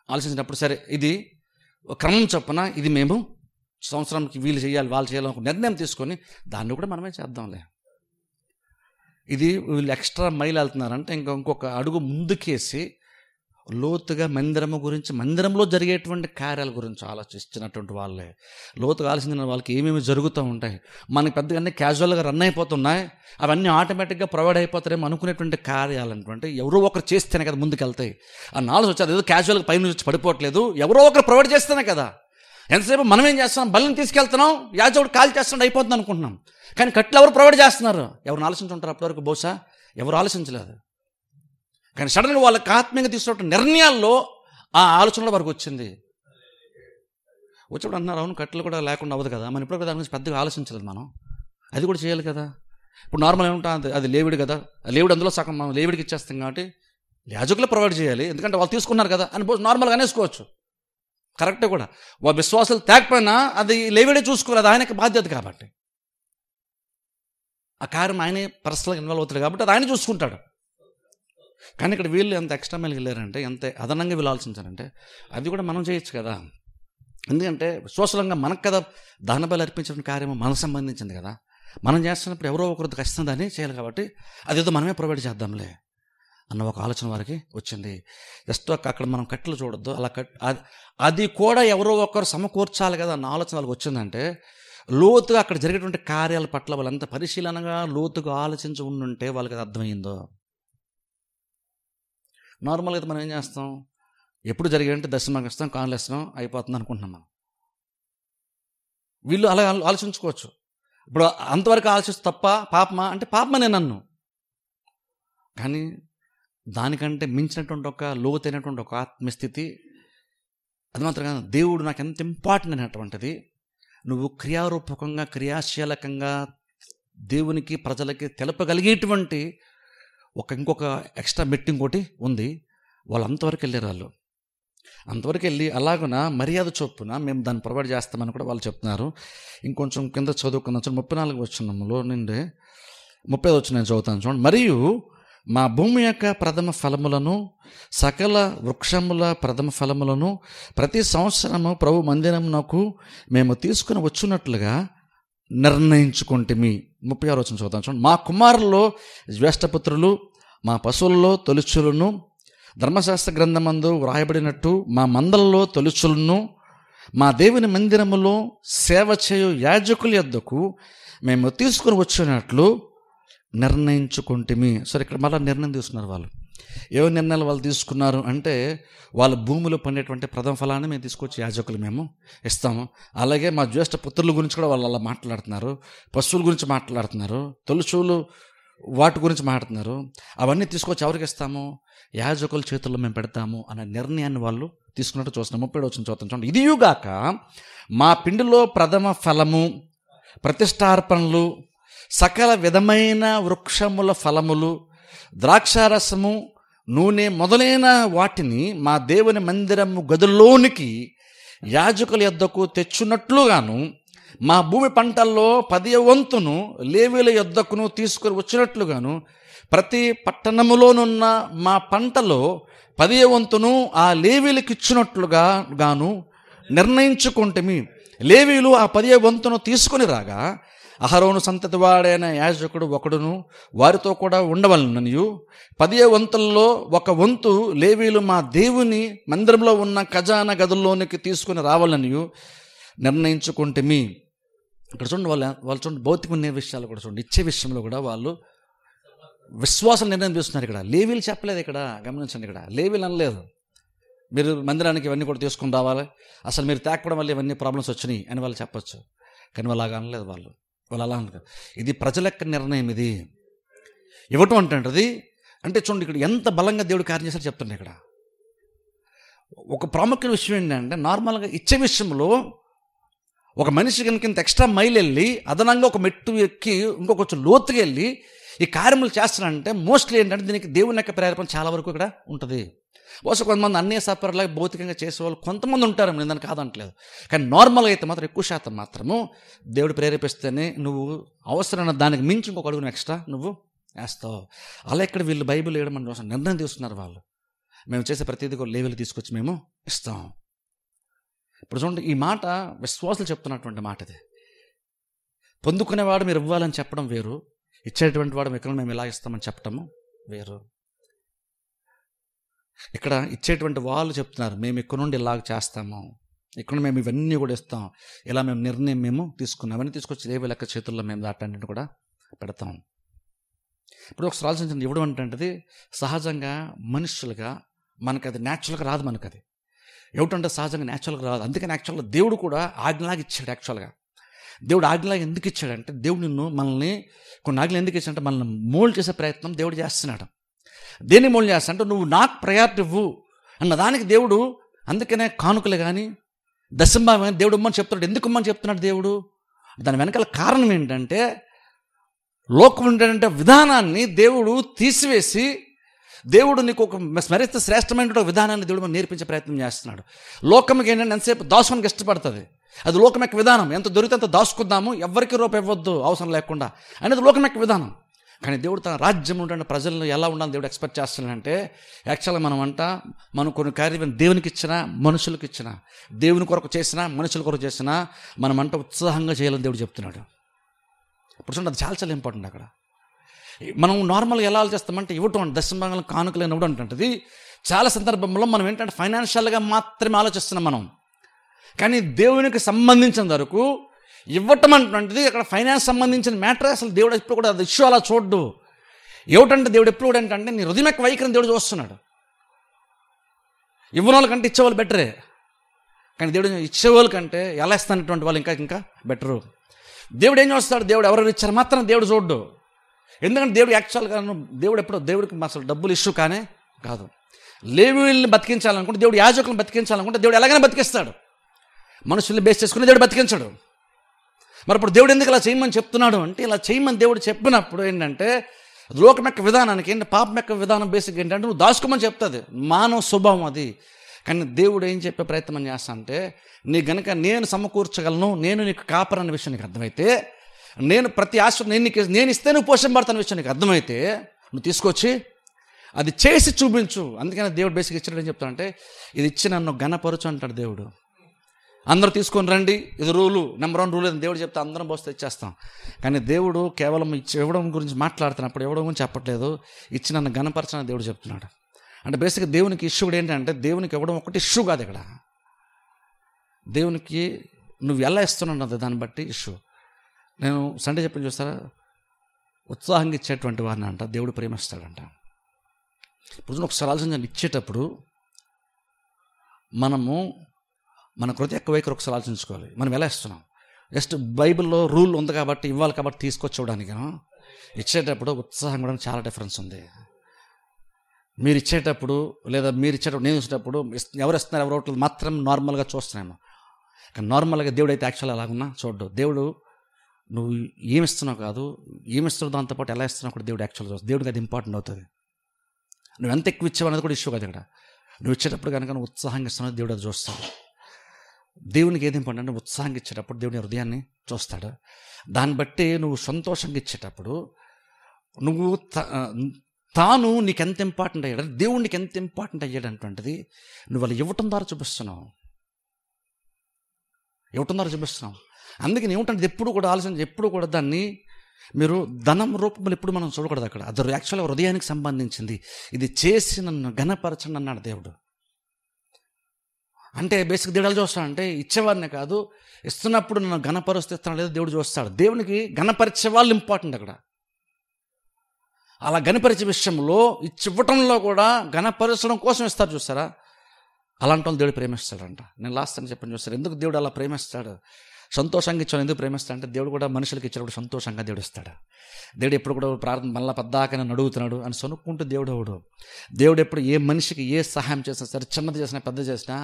ఆలోచించినప్పుడు సరే ఇది క్రమం చొప్పున ఇది మేము సంవత్సరానికి వీళ్ళు చేయాలి వాళ్ళు చేయాలి ఒక నిర్ణయం తీసుకొని దాన్ని కూడా మనమే చేద్దాంలే. ఇది వీళ్ళు ఎక్స్ట్రా మైల్ వెళ్తున్నారంటే ఇంకొక అడుగు ముందుకేసి లోతుగా మందిరము గురించి, మందిరంలో జరిగేటువంటి కార్యాల గురించి ఆలోచిస్తున్నటువంటి వాళ్ళే. లోతుగా ఆలోచించిన వాళ్ళకి ఏమేమి జరుగుతూ ఉంటాయి, మనకి పెద్దగా అన్నీ క్యాజువల్గా రన్ అయిపోతున్నాయి, అవన్నీ ఆటోమేటిక్గా ప్రొవైడ్ అయిపోతారేమో అనుకునేటువంటి కార్యాలు అంటే ఎవరో ఒకరు చేస్తేనే కదా ముందుకు వెళ్తాయి. ఆ నాలెడ్జ్ వచ్చి అదేదో క్యాజువల్గా పైన వచ్చి పడిపోవట్లేదు, ఎవరో ఒకరు ప్రొవైడ్ చేస్తేనే కదా. ఎంతసేపు మనం ఏం చేస్తున్నాం, బల్లిని తీసుకెళ్తున్నాం, యాజకుడు కాల్ చేస్తుంటే అయిపోతుంది అనుకుంటున్నాం. కానీ కట్లు ఎవరు ప్రొవైడ్ చేస్తున్నారు, ఎవరు ఆలోచించుంటారు అప్పటివరకు? బహుశా ఎవరు ఆలోచించలేదు. కానీ సడన్గా వాళ్ళకి ఆత్మీయంగా తీసుకున్న నిర్ణయాల్లో ఆ ఆలోచన వరకు వచ్చింది. వచ్చినప్పుడు అన్నారు, అవును కట్టెలు కూడా లేకుండా అవ్వదు కదా, మనం ఇప్పుడు దాని గురించి పెద్దగా ఆలోచించలేదు, మనం అది కూడా చేయాలి కదా. ఇప్పుడు నార్మల్ ఏమంటా, అది లేవిడు కదా, లేవిడు అందులో సగం మనం లేవిడికి ఇచ్చేస్తాం కాబట్టి యాజకులు ప్రొవైడ్ చేయాలి, ఎందుకంటే వాళ్ళు తీసుకున్నారు కదా అని నార్మల్గా అనేసుకోవచ్చు. కరెక్టే కూడా. వాళ్ళ విశ్వాసాలు తేకపోయినా అది లేవిడే చూసుకోవాలి, అది ఆయనకి బాధ్యత కాబట్టి. ఆ కార్యం ఆయనే పర్సనల్గా ఇన్వాల్వ్ అవుతాడు కాబట్టి అది ఆయన చూసుకుంటాడు. కానీ ఇక్కడ వీళ్ళు ఎంత ఎక్స్ట్రా మైల్కి వెళ్ళారంటే, ఎంత అదనంగా వీళ్ళు ఆలోచించారంటే అది కూడా మనం చేయొచ్చు కదా. ఎందుకంటే విశ్వాసంగా మనకు కదా దహన బలి అర్పించిన కార్యము మనకు సంబంధించింది కదా. మనం చేస్తున్నప్పుడు ఎవరో ఒకరితో ఖచ్చితంగా దాన్ని చేయాలి కాబట్టి అదేదో మనమే ప్రొవైడ్ చేద్దాంలే అన్న ఒక ఆలోచన వారికి వచ్చింది. జస్ట్ అక్కడ మనం కట్టెలు చూడొద్దు, అలా అది కూడా ఎవరో ఒకరు సమకూర్చాలి కదా అన్న ఆలోచన వాళ్ళకి వచ్చిందంటే, లోతుగా అక్కడ జరిగేటువంటి కార్యాల పట్ల వాళ్ళంత పరిశీలనగా లోతుగా ఆలోచించి ఉండుంటే వాళ్ళకి అది అర్థమైందో. నార్మల్గా అయితే మనం ఏం చేస్తాం, ఎప్పుడు జరిగేంటే దర్శనం ఇస్తాం, కానులు ఇస్తాం, అయిపోతుంది అనుకుంటున్నాం మనం. వీళ్ళు అలా ఆలోచించుకోవచ్చు. ఇప్పుడు అంతవరకు ఆలోచిస్తే తప్ప పాపమా అంటే పాపమనే నన్ను, కానీ దానికంటే మించినటువంటి ఒక లోతైనటువంటి ఒక ఆత్మస్థితి, అది మాత్రం కాదు, దేవుడు నాకు ఎంత ఇంపార్టెంట్ అనేటువంటిది నువ్వు క్రియారూపకంగా క్రియాశీలకంగా దేవునికి ప్రజలకి తెలపగలిగేటువంటి ఇంకొక ఎక్స్ట్రా మెట్టు ఇంకోటి ఉంది. వాళ్ళు అంతవరకు వెళ్ళారు. వాళ్ళు అంతవరకు వెళ్ళి అలాగున మర్యాద చొప్పున మేము దాన్ని ప్రొవైడ్ చేస్తామని కూడా వాళ్ళు చెప్తున్నారు. ఇంకొంచెం కింద చదువుకున్న 34 వచనంలో నుండి 30 వచ్చిన నేను చదువుతాను చూడండి. మరియు మా భూమి యొక్క ప్రథమ ఫలములను సకల వృక్షముల ప్రథమ ఫలములను ప్రతి సంవత్సరము ప్రభు మందిరమునకు మేము తీసుకుని వచ్చినట్లుగా నిర్ణయించుకుంటేమి. 36 వచనం చదువుతాను చూడండి. మా కుమారుల్లో జ్యేష్ఠపుత్రులు, మా పశువుల్లో తొలిచులను ధర్మశాస్త్ర గ్రంథమందు వ్రాయబడినట్టు మా మందలలో తొలిచులను మా దేవుని మందిరములో సేవ చేయు యాజకుల యొద్దకు మేము తీసుకుని వచ్చినట్లు నిర్ణయించుకుంటేమి. సరే, ఇక్కడ మళ్ళీ నిర్ణయం తీసుకున్నారు వాళ్ళు. ఏవో నిర్ణయాలు వాళ్ళు తీసుకున్నారు అంటే, వాళ్ళ భూమిలో పండేటువంటి ప్రథమ ఫలాన్ని మేము తీసుకొచ్చి యాజకులు మేము ఇస్తాము. అలాగే మా జ్యేష్ఠ పుత్రుల గురించి కూడా వాళ్ళు అలా మాట్లాడుతున్నారు, పశువుల గురించి మాట్లాడుతున్నారు, తొలుచూలు వాటి గురించి మాట్లాడుతున్నారు. అవన్నీ తీసుకొచ్చి ఎవరికి ఇస్తాము? యాజకుల చేతుల్లో మేము పెడతాము అనే నిర్ణయాన్ని వాళ్ళు తీసుకున్నట్టు చూస్తున్నాం. 37 వచ్చిన చూడండి. ఇదియుగాక మా పిండిలో ప్రథమ ఫలము, ప్రతిష్టార్పణలు, సకల విధమైన వృక్షముల ఫలములు, ద్రాక్షారసము, నూనె మొదలైన వాటిని మా దేవుని మందిరము గదుల్లోనికి యాజకుల యొద్దకు తెచ్చున్నట్లుగాను మా భూమి పంటల్లో 10వ వంతును లేవీల యొద్దకును తీసుకుని వచ్చినట్లుగాను ప్రతి పట్టణములోనున్న మా పంటలో 10వ వంతును ఆ లేవీలకు ఇచ్చినట్లుగా గాను నిర్ణయించుకుంటేమి. లేవీలు ఆ 10వ వంతును తీసుకుని రాగా అహరోను సంతతి వాడైన యాజకుడు ఒకడును వారితో కూడా ఉండవలననియు 10వ వంతుల్లో 1 వంతు లేవీలు మా దేవుని మందిరంలో ఉన్న ఖజానా గదుల్లోనికి తీసుకుని రావాలనియు నిర్ణయించుకుంటేమి. ఇక్కడ చూడండి, వాళ్ళు చూడండి, భౌతికమైన విషయాలు కూడా చూడండి, ఇచ్చే విషయంలో కూడా వాళ్ళు విశ్వాసం నిర్ణయం తీసుకున్నారు. ఇక్కడ లేవీలు చెప్పలేదు, ఇక్కడ గమనించండి, ఇక్కడ లేవీలు అనలేదు మీరు మందిరానికి ఇవన్నీ కూడా తీసుకుని రావాలి, అసలు మీరు తేకపోవడం వల్ల ఇవన్నీ ప్రాబ్లమ్స్ వచ్చినాయి అని వాళ్ళు చెప్పచ్చు. కానీ వాళ్ళు అలాగా అనలేదు. వాళ్ళు అలా అనుకో, ఇది ప్రజల యొక్క నిర్ణయం, ఇది ఇవ్వటం అంటది. అంటే చూడండి, ఇక్కడ ఎంత బలంగా దేవుడు కార్యం చేశారు చెప్తుండే. ఇక్కడ ఒక ప్రాముఖ్యమైన విషయం ఏంటంటే, నార్మల్గా ఇచ్చే విషయంలో ఒక మనిషి కనుక ఇంత ఎక్స్ట్రా మైల్ వెళ్ళి అదనంగా ఒక మెట్టు ఎక్కి ఇంకొక కొంచెం లోతుగా వెళ్ళి ఈ కార్యములు చేస్తారంటే మోస్ట్లీ ఏంటంటే దీనికి దేవుని యొక్క ప్రేరేపణ చాలా వరకు ఇక్కడ ఉంటుంది. బహుశా కొంతమంది అన్ని సపరలాగా భౌతికంగా చేసేవాళ్ళు కొంతమంది ఉంటారు, నేను దాన్ని కాదంటలేదు. కానీ నార్మల్గా అయితే మాత్రం ఎక్కువ శాతం మాత్రము దేవుడు ప్రేరేపిస్తేనే నువ్వు అవసరమైన దానికి మించి ఇంకొక అడుగును ఎక్స్ట్రా నువ్వు వేస్తావు. అలా ఇక్కడ వీళ్ళు బైబిల్ వేయడం మన కోసం నిర్ణయం తీసుకున్నారు. వాళ్ళు మేము చేసే ప్రతిదీ కూడా లేవీలు తీసుకొచ్చి మేము ఇస్తాం. ఇప్పుడు చూడండి, ఈ మాట విశ్వాసులు చెప్తున్నటువంటి మాట. ఇది పొందుకునేవాడు మీరు ఇవ్వాలని చెప్పడం వేరు, ఇచ్చేటువంటి వాడు ఇక్కడ మేము ఇలా ఇస్తామని చెప్పటము వేరు. ఇక్కడ ఇచ్చేటువంటి వాళ్ళు చెప్తున్నారు, మేము ఇక్కడ నుండి ఇలాగ చేస్తాము, ఇక్కడ మేము ఇవన్నీ కూడా ఇస్తాం, ఇలా మేము నిర్ణయం మేము తీసుకున్నాం, అవన్నీ తీసుకొచ్చి లేవి లెక్క చేతుల్లో మేము దాటన్నింటిని కూడా పెడతాం. ఇప్పుడు ఒకసారి ఆలోచించండి, ఇవ్వడం అంటే సహజంగా మనుషులుగా మనకు అది న్యాచురల్గా రాదు. మనకు అది ఏమిటంటే సహజంగా న్యాచురల్గా రాదు. అందుకని యాక్చువల్గా దేవుడు కూడా ఆజ్ఞలాగా ఇచ్చాడు. యాక్చువల్గా దేవుడు ఆజ్ఞలాగా ఎందుకు ఇచ్చాడంటే, దేవుడు మనల్ని కొన్ని ఆజ్ఞలు ఎందుకు ఇచ్చాడంటే మనల్ని మోల్డ్ చేసే ప్రయత్నం దేవుడు చేస్తున్నాడు. దేన్ని మోల్డ్ చేస్తా అంటే, నువ్వు నాకు ప్రయారిటీ ఇవ్వు అన్న దానికి దేవుడు, అందుకనే కానుకలు కానీ దశంభాగం కానీ దేవుడు ఇమ్మని చెప్తున్నాడు. ఎందుకు ఇమ్మని చెప్తున్నాడు దేవుడు? దాని వెనకాల కారణం ఏంటంటే, లోకం ఏంటంటే విధానాన్ని దేవుడు తీసివేసి, దేవుడు నీకు ఒక స్మరిస్తే శ్రేష్టమైన విధానాన్ని దేవుడు మనకు నేర్పించే ప్రయత్నం చేస్తున్నాడు. లోకంకి ఏంటంటే ఎంతసేపు దాచుకోవడానికి ఇష్టపడుతుంది. అది లోకం యొక్క విధానం. ఎంత దొరికితే అంత దాచుకుందాము, ఎవరికి రూపాయి ఇవ్వద్దు అవసరం లేకుండా అనేది లోకం యొక్క విధానం. కానీ దేవుడు తన రాజ్యం ఉంటే ప్రజలను ఎలా ఉండాలని దేవుడు ఎక్స్పెక్ట్ చేస్తున్నాడంటే, యాక్చువల్గా మనం కొన్ని కార్యం దేవునికి ఇచ్చినా మనుషులకు ఇచ్చినా, దేవుని కొరకు చేసినా మనుషుల కొరకు చేసినా మనమంట ఉత్సాహంగా చేయాలని దేవుడు చెప్తున్నాడు. ఇప్పుడు చూడండి, అది చాలా చాలా ఇంపార్టెంట్. అక్కడ మనం నార్మల్గా ఎలా చేస్తామంటే ఇవ్వటం దశంభాగం కానుకలు ఇవ్వడం అంటుంది. చాలా సందర్భంలో మనం ఏంటంటే ఫైనాన్షియల్గా మాత్రమే ఆలోచిస్తున్నాం మనం. కానీ దేవునికి సంబంధించిన వరకు ఇవ్వటం అంటున్నది అక్కడ ఫైనాన్స్ సంబంధించిన మ్యాటర్. అసలు దేవుడు ఎప్పుడు కూడా అది ఇష్యూ అలా చూడ్డు. ఏమిటంటే దేవుడు ఎప్పుడు కూడా ఏంటంటే నీ హృదయం యొక్క వైఖరిని దేవుడు చూస్తున్నాడు. ఇవ్వని వాళ్ళకంటే ఇచ్చేవాళ్ళు బెటరే, కానీ దేవుడు ఇచ్చేవాళ్ళ కంటే ఎలా ఇస్తానటువంటి వాళ్ళు ఇంకా బెటరు. దేవుడు ఏం చూస్తాడు? దేవుడు ఎవరు ఇచ్చారు మాత్రం దేవుడు చూడ్డు. ఎందుకంటే దేవుడు యాక్చువల్గా దేవుడికి అసలు డబ్బులు ఇష్యూ కానే కాదు. లేవీయుల్ని బతికించాలనుకుంటే, దేవుడు యాజకులను బతికించాలనుకుంటే దేవుడు ఎలాగైనా బతికిస్తాడు. మనుషుల్ని బేస్ చేసుకుని దేవుడు బతికించాడు. మరి ఇప్పుడు దేవుడు ఎందుకు ఇలా చేయమని చెప్తున్నాడు అంటే, ఇలా చేయమని దేవుడు చెప్పినప్పుడు ఏంటంటే లోకం యొక్క విధానానికి ఏంటి, పాపం యొక్క విధానం బేసిక్ ఏంటంటే నువ్వు దాచుకోమని చెప్తుంది, మానవ స్వభావం అది. కానీ దేవుడు ఏం చెప్పే ప్రయత్నం చేస్తా అంటే, నీ గనక నేను సమకూర్చగలను, నేను నీకు కాపరన్న విషయం నీకు అర్థమైతే, నేను ప్రతి ఆశ నేను ఇస్తే నువ్వు పోషింపబడతాన విషయం నీకు అర్థమైతే, నువ్వు తీసుకొచ్చి అది చేసి చూపించు. అందుకని దేవుడు బేసిక్ ఇచ్చాడు ఏం చెప్తాడంటే, ఇది ఇచ్చి నన్ను ఘనపరచు అంటాడు దేవుడు. అందరూ తీసుకొని రండి, ఇది రూలు, నెంబర్ 1 రూల్ అని దేవుడు చెప్తే అందరం పోస్తే ఇచ్చేస్తాం. కానీ దేవుడు కేవలం ఇవ్వడం గురించి మాట్లాడుతున్నప్పుడు ఇవ్వడం గురించి చెప్పట్లేదు, ఇచ్చి నన్ను ఘనపరచని దేవుడు చెప్తున్నాడు. అంటే బేసిక్గా దేవునికి ఇష్యూ కూడా ఏంటంటే, దేవునికి ఇవ్వడం ఒకటి ఇష్యూ కాదు. ఇక్కడ దేవునికి నువ్వు ఎలా ఇస్తున్నావు దాన్ని బట్టి ఇష్యూ. నేను సండే చెప్పని చూస్తారా, ఉత్సాహంగా ఇచ్చేటువంటి వారిని అంట దేవుడు ప్రేమిస్తాడంట. ఇప్పుడు ఒకసారి ఆలోచించండి, ఇచ్చేటప్పుడు మన హృదయ యొక్క వైఖరి ఒకసారి ఆలోచించుకోవాలి. మనం ఎలా ఇస్తున్నాం? జస్ట్ బైబిల్లో రూల్ ఉంది కాబట్టి ఇవ్వాలి కాబట్టి తీసుకొచ్చేవడానికి ఇచ్చేటప్పుడు ఉత్సాహం కూడా చాలా డిఫరెన్స్ ఉంది. మీరు ఇచ్చేటప్పుడు లేదా నేను ఇచ్చేటప్పుడు ఎవరు ఇస్తున్నారు ఎవరు మాత్రం నార్మల్గా చూస్తున్నాము. కానీ నార్మల్గా దేవుడు అయితే యాక్చువల్గా అలాగున్నా చూడ్డు. దేవుడు నువ్వు ఏమిస్తున్నావు కాదు, ఏమిస్తున్నావు దాంతోపాటు ఎలా ఇస్తున్నావు కూడా దేవుడు యాక్చువల్గా చూస్తాడు. దేవుడికి అది ఇంపార్టెంట్ అవుతుంది. నువ్వు ఎంత ఎక్కువ ఇచ్చావు అనేది కూడా ఇష్యూ కాదు. ఇక్కడ నువ్వు ఇచ్చేటప్పుడు కనుక నువ్వు ఉత్సాహంగా ఇస్తున్నావు దేవుడు అది చూస్తాడు. దేవునికి ఏది ఇంపార్టెంట్ అంటే ఉత్సాహంగా ఇచ్చేటప్పుడు దేవుని హృదయాన్ని చూస్తాడు. దాన్ని బట్టి నువ్వు సంతోషంగా ఇచ్చేటప్పుడు నువ్వు తాను నీకు ఎంత ఇంపార్టెంట్ అయ్యాడు, దేవుడు నీకు ఎంత ఇంపార్టెంట్ అయ్యాడు అంటువంటిది నువ్వు వాళ్ళు ఇవ్వటం ద్వారా చూపిస్తున్నావు. అందుకని ఏమిటంటే ఎప్పుడు కూడా ఆలోచన, ఎప్పుడు కూడా దాన్ని మీరు ధనం రూపంలో ఎప్పుడు మనం చూడకూడదు. అక్కడ అది యాక్చువల్గా హృదయానికి సంబంధించింది. ఇది చేసి నన్ను ఘనపరచండి అన్నాడు దేవుడు. అంటే బేసిక్ దేవుడు ఎలా చూస్తాడంటే, ఇచ్చేవాడినే కాదు, ఇస్తున్నప్పుడు నన్ను ఘనపరుస్తూ ఇస్తున్నాడు లేదా దేవుడు చూస్తాడు. దేవునికి ఘనపరిచే వాళ్ళు ఇంపార్టెంట్. అక్కడ అలా ఘనపరిచే విషయంలో ఇవ్వటంలో కూడా ఘనపరచడం కోసం ఇస్తారు చూస్తారా, అలాంటి వాళ్ళు దేవుడు ప్రేమిస్తాడంట. నేను లాస్ట్ అని చెప్పని చూస్తారు. ఎందుకు దేవుడు అలా ప్రేమిస్తాడు? సంతోషంగా ఇచ్చాడు. ఎందుకు ప్రేమిస్తాడు అంటే, దేవుడు కూడా మనుషులకి ఇచ్చినప్పుడు సంతోషంగా దేవుడు ఇస్తాడు. దేవుడు ఎప్పుడు కూడా ప్రార్థన మళ్ళీ పద్దాకనే అడుగుతున్నాడు అని సనుక్కుంటూ దేవుడు ఎప్పుడు ఏ మనిషికి ఏ సహాయం చేసినా సరే, చిన్నది చేసినా పెద్ద చేసినా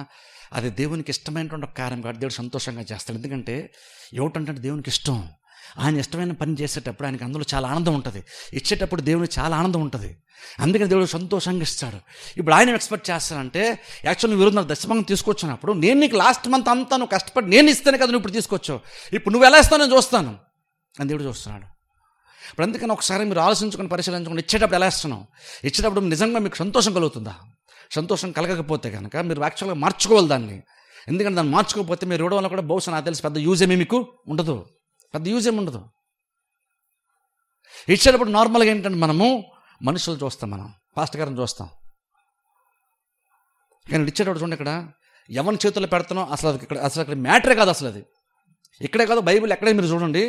అది దేవునికి ఇష్టమైనటువంటి ఒక కార్యం కాబట్టి దేవుడు సంతోషంగా చేస్తాడు. ఎందుకంటే ఏమిటంటే దేవునికి ఇష్టం. ఆయన ఇష్టమైన పని చేసేటప్పుడు ఆయనకి అందులో చాలా ఆనందం ఉంటుంది. ఇచ్చేటప్పుడు దేవునికి చాలా ఆనందం ఉంటుంది. అందుకని దేవుడు సంతోషంగా ఇస్తాడు. ఇప్పుడు ఆయన ఎక్స్పెక్ట్ చేస్తానంటే, యాక్చువల్ నువ్వు నా దశభాగం తీసుకొచ్చినప్పుడు నేను నీకు లాస్ట్ మంత్ అంతా నువ్వు కష్టపడి నేను ఇస్తానే కదా నువ్వు ఇప్పుడు తీసుకొచ్చావు, ఇప్పుడు నువ్వు ఎలా ఇస్తావు నేను చూస్తాను అని దేవుడు చూస్తున్నాడు. ఇప్పుడు అందుకని ఒకసారి మీరు ఆలోచించుకొని పరిశీలించుకొని ఇచ్చేటప్పుడు ఎలా ఇస్తున్నావు, ఇచ్చేటప్పుడు నిజంగా మీకు సంతోషం కలుగుతుందా? సంతోషం కలగకపోతే కనుక మీరు యాక్చువల్గా మార్చుకోవాలి దాన్ని. ఎందుకంటే దాన్ని మార్చుకోకపోతే మీరు ఇవ్వడం వల్ల కూడా బహుశా నాకు తెలిసి పెద్ద యూజ్ ఏమీ మీకు ఉండదు. ఇచ్చేటప్పుడు నార్మల్గా ఏంటంటే మనము మనుషులు చూస్తాం, మనం పాస్టర్ గారిని చూస్తాం, కానీ ఇచ్చేటప్పుడు చూడండి, ఇక్కడ ఎవరి చేతుల్లో పెడుతున్నాం అసలు అక్కడ మ్యాటరే కాదు. అసలు అది ఇక్కడే కాదు, బైబిల్ ఎక్కడే మీరు చూడండి,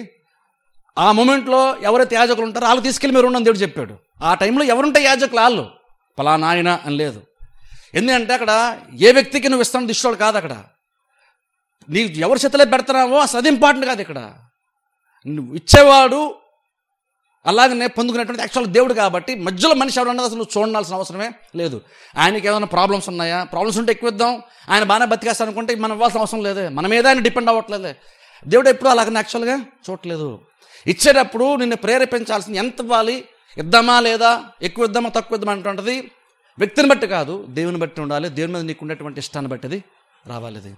ఆ మూమెంట్లో ఎవరైతే యాజకులు ఉంటారో వాళ్ళు తీసుకెళ్ళి మీరు ఉండని దేవుడు చెప్పాడు. ఆ టైంలో ఎవరుంటే యాజకులు వాళ్ళు పలానా ఆయన అని లేదు. ఎందుకంటే అక్కడ ఏ వ్యక్తికి నువ్వు ఇస్తాను ఇష్టోడు కాదు. అక్కడ నీకు ఎవరి చేతిలో పెడుతున్నావో అసలు అది ఇంపార్టెంట్ కాదు. ఇక్కడ నువ్వు ఇచ్చేవాడు అలాగనే పొందుకునేటువంటి యాక్చువల్ దేవుడు కాబట్టి మధ్యలో మనిషి ఎవరన్నది అసలు చూడాల్సిన అవసరమే లేదు. ఆయనకి ఏమైనా ప్రాబ్లమ్స్ ఉన్నాయా, ప్రాబ్లమ్స్ ఉంటే ఎక్కువ ఇద్దాం, ఆయన బాగానే బతికేస్తాను అనుకుంటే మనం ఇవ్వాల్సిన అవసరం లేదే, మన మీద ఆయన డిపెండ్ అవ్వట్లేదే. దేవుడు ఎప్పుడు అలాగనే యాక్చువల్గా చూడట్లేదు. ఇచ్చేటప్పుడు నిన్ను ప్రేరేపించాల్సింది ఎంత ఇవ్వాలి, ఇద్దామా లేదా, ఎక్కువ ఇద్దామా తక్కువ ఇద్దామా అంటుంటుంది వ్యక్తిని బట్టి కాదు, దేవుని బట్టి ఉండాలి. దేవుని మీద నీకు ఉండేటువంటి ఇష్టాన్ని బట్టి అది రావాలి.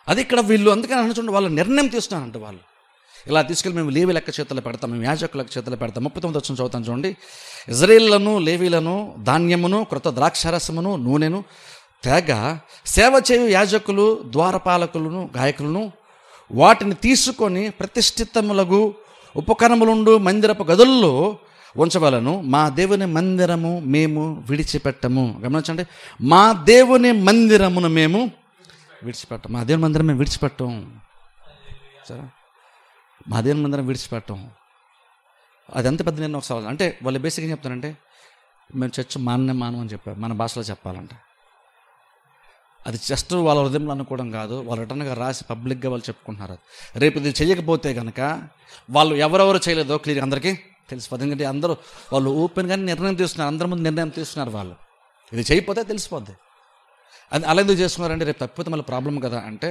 అది ఇక్కడ వీళ్ళు అందుకని అనుకుంటే వాళ్ళు నిర్ణయం తీసుకున్నారంట. వాళ్ళు ఇలా తీసుకెళ్ళి మేము లేవి లెక్క చేతుల్లో పెడతాం, మేము యాజకుల చేతుల్లో పెడతాం. 39 వచ్చిన చదువుతాను చూడండి. ఇజ్రాయేలులను లేవీలను ధాన్యమును కృత ద్రాక్షారసమును నూనెను తేగ సేవ చేయు యాజకులు ద్వారపాలకులను గాయకులను వాటిని తీసుకొని ప్రతిష్ఠితములగు ఉపకరణములుండు మందిరపు గదుల్లో ఉంచవలను. మా దేవుని మందిరము మేము విడిచిపెట్టము. గమనించండి, మా దేవుని మందిరమును మేము విడిచిపెట్టం. మా దేవుని మందిరం మేము విడిచిపెట్టం. సరే, మా దేవుని మందిరం విడిచిపెట్టం. అది ఎంత పెద్ద నిర్ణయం ఒకసారి. అంటే వాళ్ళు బేసిక్గా ఏం చెప్తారంటే మేము చర్చ్ మానం అని చెప్పారు, మన భాషలో చెప్పాలంటే. అది జస్ట్ వాళ్ళ హృదయంలో అనుకోవడం కాదు, వాళ్ళు రిటర్న్గా రాసి పబ్లిక్గా వాళ్ళు చెప్పుకుంటున్నారు. రేపు ఇది చేయకపోతే కనుక వాళ్ళు ఎవరెవరు చేయలేదో క్లియర్ అందరికీ తెలిసిపోతుంది. ఎందుకంటే అందరూ వాళ్ళు ఓపెన్గానే నిర్ణయం తీసుకున్నారు, అందరి ముందు నిర్ణయం తీసుకున్నారు. వాళ్ళు ఇది చేయకపోతే తెలిసిపోద్ది. అది అలా ఎందుకు చేసుకున్నారంటే రేపు తప్పిపోతే మళ్ళీ ప్రాబ్లం కదా. అంటే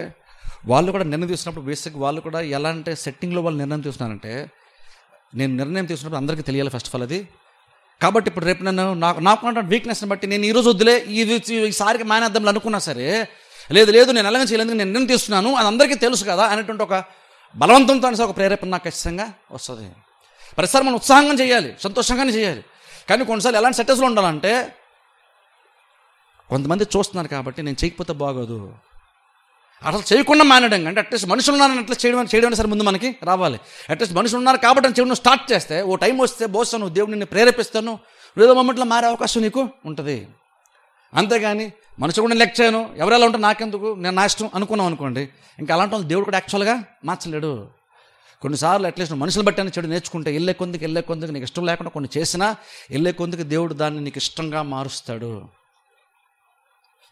వాళ్ళు కూడా నిర్ణయం తీసుకున్నప్పుడు బేసిక్ వాళ్ళు కూడా ఎలా అంటే సెట్టింగ్లో వాళ్ళు నిర్ణయం తీసుకున్నారంటే, నేను నిర్ణయం తీసుకున్నప్పుడు అందరికీ తెలియాలి ఫస్ట్ ఆఫ్ ఆల్ అది. కాబట్టి ఇప్పుడు రేపు నన్ను నాకు వీక్నెస్ని బట్టి నేను ఈరోజు వద్దులే ఈసారికి మానేద్దాంలో అనుకున్నా సరే, లేదు నేను ఎలాగని చేయలేదు, నేను నిర్ణయం తీసుకున్నాను, అది అందరికీ తెలుసు కదా అనేటువంటి ఒక బలవంతంతో అనేసి ఒక ప్రేరేపణ నాకు ఖచ్చితంగా వస్తుంది. ప్రతిసారి మనం ఉత్సాహంగా చేయాలి, సంతోషంగానే చేయాలి. కానీ కొన్నిసార్లు ఎలాంటి సెటస్లో ఉండాలంటే కొంతమంది చూస్తున్నారు కాబట్టి నేను చేయకపోతే బాగోదు, అసలు చేయకుండా మానేయడం. అంటే అట్లీస్ట్ మనుషులు ఉన్నారని అట్లా చేయడం సరే ముందు మనకి రావాలి. అట్లీస్ట్ మనుషులు ఉన్నారు కాబట్టి అని చేయడం స్టార్ట్ చేస్తే ఓ టైం వస్తే బహుశా నువ్వు దేవుడు నిన్ను ప్రేరేపిస్తాను, ఏదో మొమెంట్లో మారే అవకాశం నీకు ఉంటుంది. అంతేగాని మనుషులు కూడా లెక్క చేయను, ఎవరెలా ఉంటే నాకెందుకు, నేను నా ఇష్టం అనుకున్నాం అనుకోండి, ఇంకా అలాంటి వాళ్ళు దేవుడు కూడా యాక్చువల్గా మార్చలేడు. కొన్నిసార్లు అట్లీస్ట్ మనుషులు బట్టి అని చెడు నేర్చుకుంటే వెళ్ళే కొందుకు నీకు ఇష్టం లేకుండా కొన్ని చేసినా వెళ్ళే కొందుకు దేవుడు దాన్ని నీకు ఇష్టంగా మారుస్తాడు.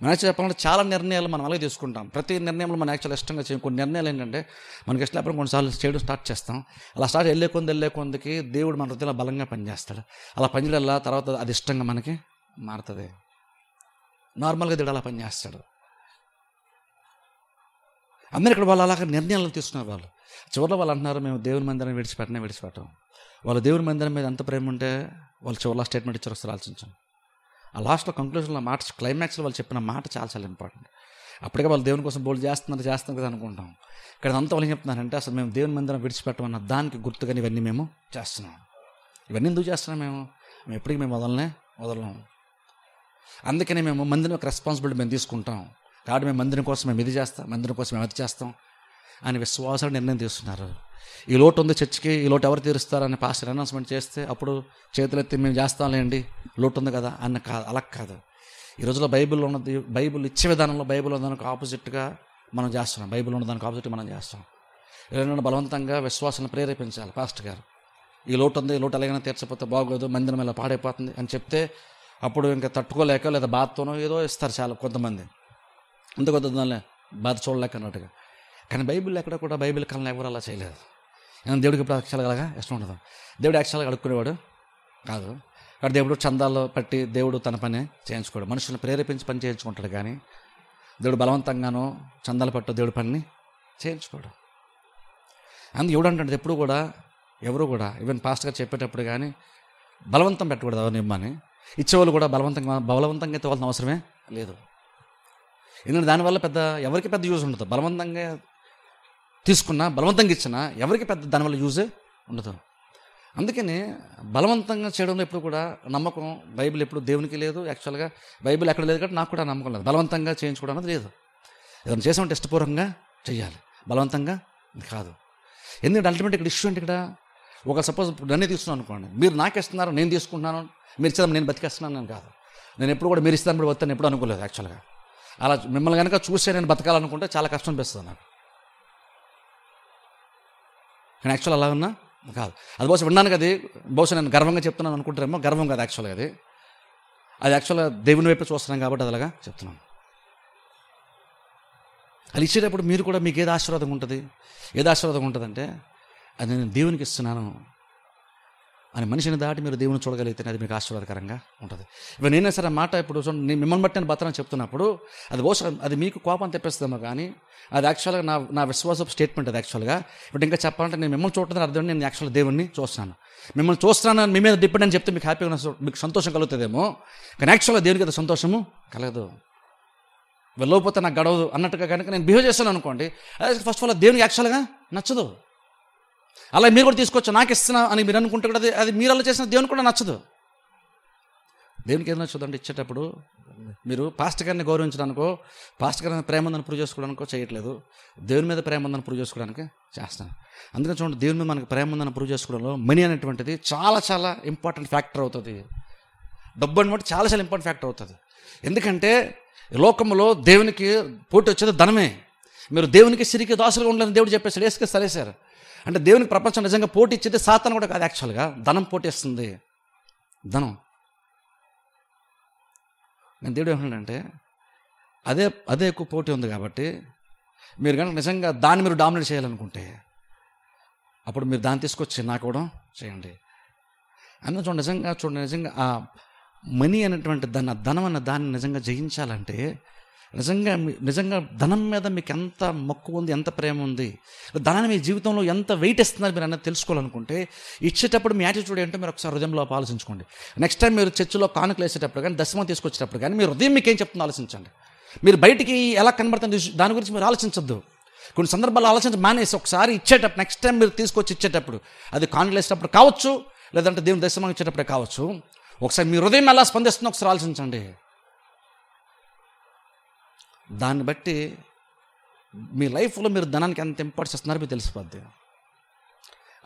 మనం చెప్పాలంటే చాలా నిర్ణయాలు మనం అలాగే తీసుకుంటాం. ప్రతి నిర్ణయంలో మనం యాక్చువల్ ఇష్టంగా చేయం. కొన్ని నిర్ణయాలు ఏంటంటే మనకి ఇష్టం లేకపోతే కొన్నిసార్లు చేయడం స్టార్ట్ చేస్తాం. అలా స్టార్ట్ వెళ్ళే కొందుకి దేవుడు మన హృదయంలో బలంగా పనిచేస్తాడు. అలా పనిచేయాల తర్వాత అది ఇష్టంగా మనకి మారుతుంది. నార్మల్గా దేవుడు అలా పనిచేస్తాడు. అందరూ ఇక్కడ వాళ్ళు అలాగే నిర్ణయాలు తీసుకున్నారు. వాళ్ళు చివరిలో వాళ్ళు అంటున్నారు మేము దేవుని మందిరం విడిచిపెట్టం. వాళ్ళు దేవుని మందిరం మీద ఎంత ప్రేమ ఉంటే వాళ్ళు చివరిలో స్టేట్మెంట్ ఇచ్చారు. ఒకసారి ఆలోచించాం. ఆ లాస్ట్లో కంక్లూజన్లో మాట, క్లైమాక్స్లో వాళ్ళు చెప్పిన మాట చాలా ఇంపార్టెంట్. అప్పటికే వాళ్ళు దేవుని కోసం బోల్డ్ చేస్తున్నారు కదా అనుకుంటాం. ఇక్కడ అంతా వాళ్ళు ఏం చెప్తున్నారంటే అసలు మేము దేవుని మందిరం విడిచిపెట్టమన్న దానికి గుర్తుగా ఇవన్నీ మేము చేస్తున్నాం. ఇవన్నీ ఎందుకు చేస్తున్నాం? మేము ఎప్పటికీ మేము వదలం. అందుకనే మేము మందిరం యొక్క రెస్పాన్సిబిలిటీ మేము తీసుకుంటాం. కాబట్టి మేము మందిరం కోసం మేము ఇది చేస్తాం, మందిరం కోసం మేము అది చేస్తాం అని విశ్వాసాలు నిర్ణయం తీసుకున్నారు. ఈ లోటు ఉంది చర్చికి, ఈ లోటు ఎవరు తీరుస్తారని పాస్టర్ అనౌన్స్మెంట్ చేస్తే అప్పుడు చేతులెత్తి మేము చేస్తాంలేండి, లోటు ఉంది కదా అన్న కాదు. అలా కాదు. ఈ రోజులో బైబిల్లో ఉన్నది, బైబిల్ ఇచ్చే విధానంలో బైబిల్ ఉన్నదానికి ఆపోజిట్గా మనం చేస్తున్నాం. బైబిల్ ఉన్నదానికి ఆపోజిట్గా మనం చేస్తాం. ఏదైనా బలవంతంగా విశ్వాసాన్ని ప్రేరేపించాలి. పాస్టర్ గారు ఈ లోటు ఉంది, ఈ లోటు ఎలాగైనా తీర్చకపోతే బాగోదు, మందిరం ఇలా పాడైపోతుంది అని చెప్తే అప్పుడు ఇంకా తట్టుకోలేక లేదా బాధతోనో ఏదో ఇస్తారు చాలా కొంతమంది. అంతకొద్దాలే బాధ చూడలేక అన్నట్టుగా. కానీ బైబిల్ ఎక్కడ కూడా బైబిల్ కన్నా ఎవరు అలా చేయలేదు. దేవుడికి ఇప్పుడు యాక్చువల్గా ఇష్టం ఉండదు. దేవుడు యాక్చువల్గా అడుక్కునేవాడు కాదు. కాబట్టి దేవుడు చందాల్లో పట్టి దేవుడు తన పని చేయించుకోడు. మనుషులను ప్రేరేపించి పని చేయించుకుంటాడు. కానీ దేవుడు బలవంతంగానో చందాలు పట్టు దేవుడు పని చేయించుకోడు. అందుకు ఎవడు అంటే ఎప్పుడు కూడా ఎవరు కూడా ఈవెన్ పాస్ట్గా చెప్పేటప్పుడు కానీ బలవంతం పెట్టకూడదు ఎవరిని ఇమ్మని. ఇచ్చేవాళ్ళు కూడా బలవంతంగా అయితే వాళ్ళని అవసరమే లేదు. ఎందుకంటే దానివల్ల ఎవరికి పెద్ద యూజ్ ఉండదు. బలవంతంగా తీసుకున్నా బలవంతంగా ఇచ్చినా ఎవరికి పెద్ద దానివల్ల యూజే ఉండదు. అందుకని బలవంతంగా చేయడంలో ఎప్పుడు కూడా నమ్మకం బైబిల్ ఎప్పుడు దేవునికి లేదు. యాక్చువల్గా బైబిల్ ఎక్కడ లేదు కాబట్టి నాకు కూడా నమ్మకం లేదు. బలవంతంగా చేయించుకోవడం అనేది లేదు. ఏదైనా చేసామంటే ఇష్టపూర్వకంగా చేయాలి, బలవంతంగా కాదు. ఎందుకంటే అల్టిమేట్ ఇక్కడ ఇష్యూ అంటే ఇక్కడ ఒక సపోజ్ నన్నే తీసుకున్నాను అనుకోండి, మీరు నాకు ఇస్తున్నారు, నేను తీసుకుంటున్నాను, మీరు ఇచ్చేదాం నేను బతికేస్తున్నాను అని కాదు. నేను ఎప్పుడు కూడా మీరు ఇస్తాను వస్తాను ఎప్పుడు అనుకోలేదు యాక్చువల్గా. అలా మిమ్మల్ని కనుక చూసే నేను బతకాలనుకుంటే చాలా కష్టం అనిపిస్తుంది నాకు. కానీ యాక్చువల్ అలా ఉన్నా కాదు. అది బహుశా విన్నాను కదా, బహుశా నేను గర్వంగా చెప్తున్నాను అనుకుంటారేమో, గర్వం కాదు యాక్చువల్గా. అది యాక్చువల్గా దేవుని వైపు చూస్తున్నాం కాబట్టి అది అలాగా చెప్తున్నాను. అది ఇచ్చేటప్పుడు మీరు కూడా మీకు ఏది ఆశీర్వాదం ఉంటుంది, ఏది ఆశీర్వాదం ఉంటుందంటే అది నేను దేవునికి ఇస్తున్నాను అని మనిషిని దాటి మీరు దేవుని చూడగలిగితే అది మీకు ఆశీర్వాదకరంగా ఉంటుంది. ఇప్పుడు నేనే సరే మాట ఇప్పుడు మిమ్మల్ని బట్టి నేను బతనని చెప్తున్నప్పుడు అది బహుశా అది మీకు కోపం తెప్పిస్తుందేమో, కానీ అది యాక్చువల్గా నా విశ్వాసపు స్టేట్మెంట్. అది యాక్చువల్గా ఇప్పుడు ఇంకా చెప్పాలంటే నేను మిమ్మల్ని చూడటం అర్థం, నేను యాక్చువల్గా దేవుణ్ణి చూస్తున్నాను. మిమ్మల్ని చూస్తున్నాను మీ మీద డిపెండ్ అని చెప్తే మీకు హ్యాపీగా మీకు సంతోషం కలుగుతుందేమో, కానీ యాక్చువల్గా దేవునికి అది సంతోషము కలగదు. వెళ్ళకపోతే నాకు గడవదు అన్నట్టుగా కనుక నేను బిహేవ్ చేస్తాను అనుకోండి, అది ఫస్ట్ ఆఫ్ ఆల్ దేవునికి యాక్చువల్గా నచ్చదు. అలా మీరు కూడా తీసుకోవచ్చు, నాకు ఇస్తున్నా అని మీరు అనుకుంటే కూడా అది మీరు అలా చేసిన దేవునికి కూడా నచ్చదు. దేవునికి ఏదో నచ్చదు అంటే ఇచ్చేటప్పుడు మీరు పాస్టర్ గారిని గౌరవించడానికో, పాస్టర్ గారిని ప్రేమ ఉందని ప్రూవ్ చేసుకోవడానికో చేయట్లేదు, దేవుని మీద ప్రేమ ఉందని ప్రూవ్ చేసుకోవడానికి చేస్తాను. అందుకని చూడండి, దేవుని మీద మనకు ప్రేమ ఉందని ప్రూవ్ చేసుకోవడంలో మనీ అనేటువంటిది చాలా చాలా ఇంపార్టెంట్ ఫ్యాక్టర్ అవుతుంది. డబ్బు అనమాట చాలా చాలా ఇంపార్టెంట్ ఫ్యాక్టర్ అవుతుంది. ఎందుకంటే లోకంలో దేవునికి పోటీ వచ్చేది ధనమే. మీరు దేవునికి సిరికి దాసులుగా ఉండాలని దేవుడు చెప్పేసాడు, వేసుకే సరేసారు. అంటే దేవునికి ప్రపంచం నిజంగా పోటీ ఇచ్చేది సాతాను కూడా కాదు, యాక్చువల్గా ధనం పోటీ ఇస్తుంది. ధనం నేను దేవుడు ఏమంటాడంటే అదే ఎక్కువ పోటీ ఉంది కాబట్టి మీరు కనుక నిజంగా దాన్ని మీరు డామినేట్ చేయాలనుకుంటే అప్పుడు మీరు దాన్ని తీసుకొచ్చి నాకు కూడా చేయండి. అందులో చూడండి నిజంగా ఆ మనీ అనేటువంటి ధనం అన్న దాన్ని నిజంగా జయించాలంటే నిజంగా ధనం మీద మీకు ఎంత మక్కువ ఉంది, ఎంత ప్రేమ ఉంది, ధనాన్ని మీ జీవితంలో ఎంత వెయిట్ ఇస్తున్నారు మీరు అన్నది తెలుసుకోవాలనుకుంటే ఇచ్చేటప్పుడు మీ యాటిట్యూడ్ ఏంటో మీరు ఒకసారి హృదయంలో ఆలోచించుకోండి. నెక్స్ట్ టైం మీరు చర్చిలో కానుకలు వేసేటప్పుడు కానీ దశమం తీసుకొచ్చేటప్పుడు కానీ మీరు హృదయం మీకు ఏం చెప్తుందో ఆలోచించండి. మీరు బయటికి ఎలా కనబడుతుంది దాని గురించి మీరు ఆలోచించద్దు. కొన్ని సందర్భాల్లో ఆలోచించి మానేసి ఒకసారి ఇచ్చేటప్పుడు నెక్స్ట్ టైం మీరు తీసుకొచ్చి ఇచ్చేటప్పుడు అది కానుకలు వేసేటప్పుడు కావచ్చు, లేదంటే దేవుని దశమం ఇచ్చేటప్పుడే కావచ్చు, ఒకసారి మీ హృదయం ఎలా స్పందిస్తుందో ఒకసారి ఆలోచించండి. దాన్ని బట్టి మీ లైఫ్లో మీరు ధనానికి ఎంత ఇంపార్టెన్స్ ఇస్తున్నారో మీకు తెలిసిపోద్ది.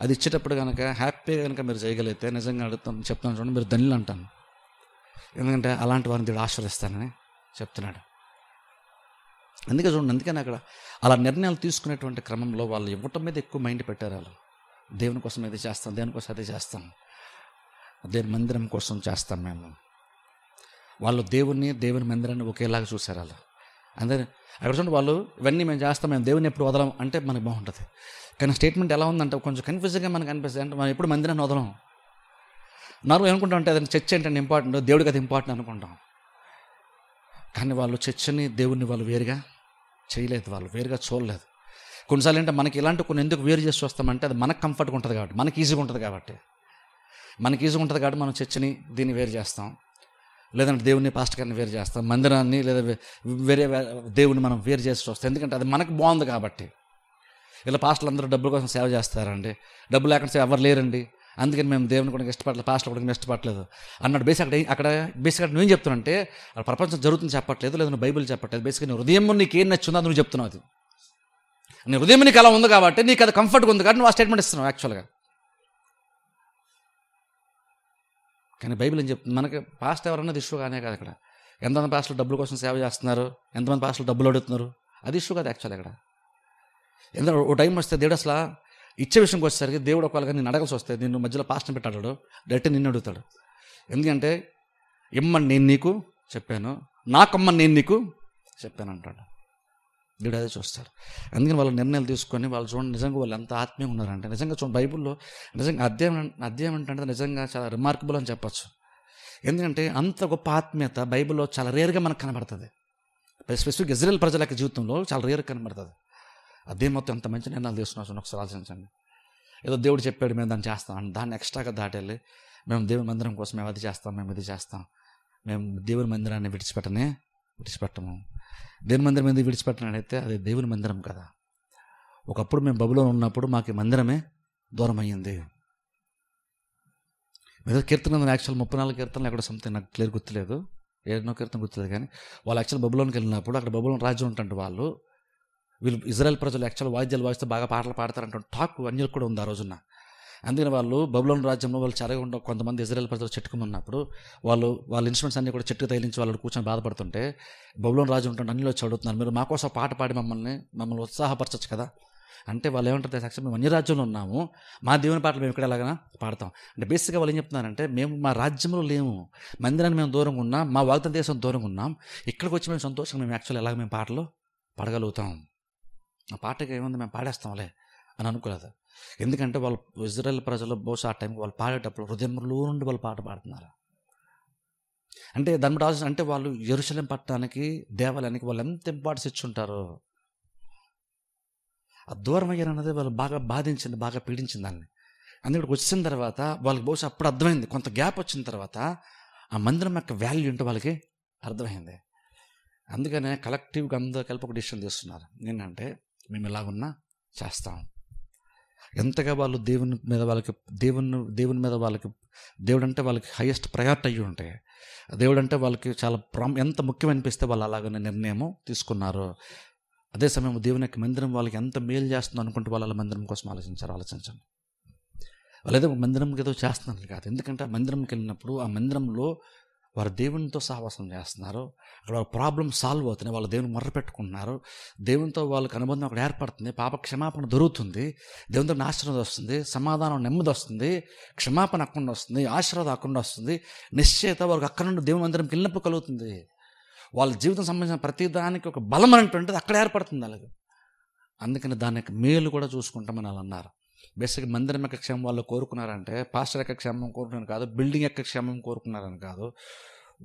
అది ఇచ్చేటప్పుడు కనుక హ్యాపీగా కనుక మీరు చేయగలిగితే నిజంగా చెప్తాను చూడండి, మీరు ధనిలు అంటాను. ఎందుకంటే అలాంటి వారిని దేవుడు ఆశీర్వదిస్తానని చెప్తున్నాడు. అందుకని అక్కడ అలా నిర్ణయాలు తీసుకునేటువంటి క్రమంలో వాళ్ళు ఇవ్వటం మీద ఎక్కువ మైండ్ పెట్టారు. వాళ్ళు దేవుని కోసం ఇది చేస్తాం, దేవుని కోసం అది చేస్తాం, దేవుని మందిరం కోసం చేస్తాం మేము. వాళ్ళు దేవుని మందిరాన్ని ఒకేలాగా చూశారు. వాళ్ళు అందరూ అక్కడ చూడండి, వాళ్ళు ఇవన్నీ మేము చేస్తాం, మేము దేవుని ఎప్పుడు వదలం అంటే మనకు బాగుంటుంది. కానీ స్టేట్మెంట్ ఎలా ఉందంటే కొంచెం కన్ఫ్యూజింగ్గా మనకు అనిపిస్తుంది. అంటే మనం ఎప్పుడు మందిరాన్ని వదలం. నార్మల్ అనుకుంటాం అంటే అది చర్చ్ ఏంటంటే ఇంపార్టెంట్, దేవుడికి అది ఇంపార్టెంట్ అనుకుంటాం. కానీ వాళ్ళు చర్చని దేవుడిని వాళ్ళు వేరుగా చేయలేదు, వాళ్ళు వేరుగా చూడలేదు. కొన్నిసార్లు అంటే మనకి ఇలాంటి కొన్ని ఎందుకు వేరు చేసి వస్తామంటే అది మనకు కంఫర్ట్గా ఉంటుంది కాబట్టి, మనకి ఈజీగా ఉంటుంది కాబట్టి మనం చర్చని దీన్ని వేరు చేస్తాం, లేదంటే దేవుని పాస్టర్ గారిని వేరు చేస్తాం, మందిరాన్ని లేదా వేరే దేవుని మనం వేరు చేసి వస్తాం. ఎందుకంటే అది మనకు బాగుంది కాబట్టి. ఇలా పాస్టర్లు అందరూ డబ్బుల కోసం సేవ చేస్తారండి, డబ్బు లేకుండా ఎవరు లేరండి, అందుకని మేము దేవుని కూడా ఇష్టపడలేదు, పాస్టర్లు కూడా ఇష్టపడలేదు అన్నాడు. అక్కడ బేసిక్గా నువ్వేం చెప్తున్నావు అంటే ప్రపంచం జరుగుతుంది చెప్పట్లేదు, లేదా నువ్వు బైబిల్ చెప్పట్లేదు. బేసిక్గా నీ హృదయం నీకు ఏం నచ్చిందో నువ్వు చెప్తున్నావు. అది నీ హృదయం నీకు అలా ఉంది కాబట్టి, నీకు అది కంఫర్ట్గా ఉంది కాబట్టి నువ్వు ఆ స్టేట్మెంట్ ఇస్తున్నావు యాక్చువల్గా. కానీ బైబిల్ ఏం చెప్తుంది, మనకి పాస్టర్ ఎవరన్నది ఇష్యూ కానీ కాదు. అక్కడ ఎంతమంది పాస్టర్లు డబ్బుల కోసం సేవ చేస్తున్నారు, ఎంతమంది పాస్టర్లు డబ్బులు అడుగుతున్నారు, అది ఇష్యూ కాదు యాక్చువల్. అక్కడ ఎందుకంటే ఓ టైం వస్తే దేవుడు అసలు ఇచ్చే విషయంకి వచ్చేసరికి దేవుడు ఒకవేళ నేను అడగాల్సి వస్తే నిన్ను మధ్యలో పాస్టర్ని పెట్టాడు, డైరెక్ట్ నిన్ను అడుగుతాడు. ఎందుకంటే ఇమ్మని నేను నీకు చెప్పాను, నాకమ్మని నేను నీకు చెప్పాను అంటాడు. దేవుడు అదే చూస్తారు. అందుకని వాళ్ళు నిర్ణయాలు తీసుకొని వాళ్ళు చూడండి నిజంగా వాళ్ళు ఎంత ఆత్మీయంగా ఉన్నారంటే నిజంగా చూడండి బైబిల్లో నిజంగా అధ్యాయం అంటే నిజంగా చాలా రిమార్కబుల్ అని చెప్పచ్చు. ఎందుకంటే అంత గొప్ప ఆత్మీయత బైబిల్లో చాలా రేర్గా మనకు కనబడుతుంది. స్పెసిఫిక్ ఇజ్రాయెల్ ప్రజల యొక్క జీవితంలో చాలా రేర్గా కనబడుతుంది. అదే మొత్తం ఎంత మంచి నిర్ణయాలు తీసుకున్నాం ఒకసారి ఆలోచించండి. ఏదో దేవుడు చెప్పాడు మేము దాన్ని చేస్తాం, దాన్ని ఎక్స్ట్రాగా దాటెళ్ళి మేము దేవుని మందిరం కోసం మేము అది చేస్తాం, మేము ఇది చేస్తాం, మేము దేవుని మందిరాన్ని విడిచిపెట్టము. దేవుని మందిరం ఎందుకు విడిచిపెట్టినట్టయితే అది దేవుని మందిరం కదా. ఒకప్పుడు మేము బబులోని ఉన్నప్పుడు మాకు మందిరమే దూరం అయ్యింది. ఏదో కీర్తన యాక్చువల్ 34 కీర్తనలు ఎక్కడ సంథింగ్ నాకు క్లియర్ గుర్తులేదు, ఏదో కీర్తన గుర్తులేదు. కానీ వాళ్ళు యాక్చువల్ బబులోనికి వెళ్ళినప్పుడు అక్కడ బబులోని రాజ్యం ఉంటుంది. వీళ్ళు ఇజ్రాయెల్ ప్రజలు యాక్చువల్ వాయిద్యాలు వాయిస్తే బాగా పాటలు పాడతారంటే టాక్ అన్యులకు కూడా ఉంది ఆ రోజున. అందుకని వాళ్ళు బబులోను రాజ్యంలో వాళ్ళు చెరగకుండా కొంతమంది ఇజ్రాయెల్ ప్రజలు చెట్టుకున్నప్పుడు వాళ్ళ ఇన్స్ట్రుమెంట్స్ అన్నీ కూడా చెట్టుకు తగిలించి వాళ్ళు కూర్చొని బాధపడుతుంటే బబులోను రాజు ఉంటుంటే అన్నిలో చదువుతున్నారు, మీరు మాకోసం పాట పాడి మమ్మల్ని ఉత్సాహపరచచ్చు కదా అంటే వాళ్ళు ఏమంటారు, సాక్షి మేము అన్ని రాజ్యంలో ఉన్నాము, మా దేవుని పాటలు మేము ఇక్కడ ఎలాగైనా పాడతాం అంటే బేసిక్గా వాళ్ళు ఏం చెప్తున్నారంటే మేము మా రాజ్యంలో లేము, మందిరాన్ని మేము దూరంగా ఉన్నాం, మా వాగ్దాన దేశం దూరంగా ఉన్నాం, ఇక్కడికి వచ్చి మేము సంతోషంగా మేము యాక్చువల్ ఎలాగ మేము పాటలు పాడగలుగుతాం, ఆ పాటకి ఏముంది మేము పాడేస్తాంలే అని అనుకోలేదు. ఎందుకంటే వాళ్ళు ఇజ్రాయెల్ ప్రజలు బహుశా ఆ టైంకి వాళ్ళు పాడేటప్పుడు హృదయంలో నుండి వాళ్ళు పాట పాడుతున్నారు. అంటే దాని బట్టి ఆలోచన అంటే వాళ్ళు యెరూషలేం పట్టణానికి దేవాలయానికి వాళ్ళు ఎంత ఇంపార్టెన్స్ ఇచ్చుంటారు. ఆ దూరం అయ్యారన్నది వాళ్ళు బాగా బాధించింది, బాగా పీడించింది దాన్ని. అందుకని వచ్చిన తర్వాత వాళ్ళకి బహుశా అప్పుడు అర్థమైంది, కొంత గ్యాప్ వచ్చిన తర్వాత ఆ మందిరం యొక్క వాల్యూ ఏంటో వాళ్ళకి అర్థమైంది. అందుకనే కలెక్టివ్గా అందరూ కలిపి ఒక డిసిషన్ తీసుకున్నారు, ఏంటంటే మేము ఎలాగున్నా చేస్తాం. ఎంతగా వాళ్ళు దేవుని మీద వాళ్ళకి దేవుడు అంటే వాళ్ళకి హైయెస్ట్ ప్రయారిటీ అయ్యి ఉంటాయి, దేవుడు అంటే వాళ్ళకి చాలా ఎంత ముఖ్యం అనిపిస్తే వాళ్ళు అలాగనే నిర్ణయం తీసుకున్నారు. అదే సమయం దేవుని యొక్క మందిరం వాళ్ళకి ఎంత మేలు చేస్తుందో అనుకుంటే వాళ్ళ మందిరం కోసం ఆలోచించండి. వాళ్ళేదో మందిరంకి ఏదో చేస్తున్నారు కాదు, ఎందుకంటే ఆ మందిరంకి వెళ్ళినప్పుడు ఆ మందిరంలో వారు దేవునితో సహవాసం చేస్తున్నారు, అక్కడ వాళ్ళ ప్రాబ్లమ్ సాల్వ్ అవుతున్నాయి, వాళ్ళు దేవుని మొర్ర పెట్టుకుంటున్నారు, దేవునితో వాళ్ళకి అనుబంధం అక్కడ ఏర్పడుతుంది, పాప క్షమాపణ దొరుకుతుంది, దేవునితో ఆశీర్వాదం వస్తుంది, సమాధానం నెమ్మది వస్తుంది, క్షమాపణ అక్కడ వస్తుంది, ఆశీర్వాదం అక్కడ వస్తుంది, నిశ్చయత వాళ్ళకి అక్కడ నుండి దేవుని మందిరంకి వెళ్ళినప్పుడు కలుగుతుంది. వాళ్ళ జీవితం సంబంధించిన ప్రతిదానికి ఒక బలం అనేటువంటిది అక్కడ ఏర్పడుతుంది అలాగే. అందుకని దాని యొక్క మేలు కూడా చూసుకుంటామని వాళ్ళు అన్నారు. బేసిక్గా మందిరం యొక్క క్షేమం వాళ్ళు కోరుకున్నారంటే పాస్టర్ యొక్క క్షేమం కోరుకున్నారు కాదు, బిల్డింగ్ యొక్క క్షేమం కోరుకున్నారని కాదు,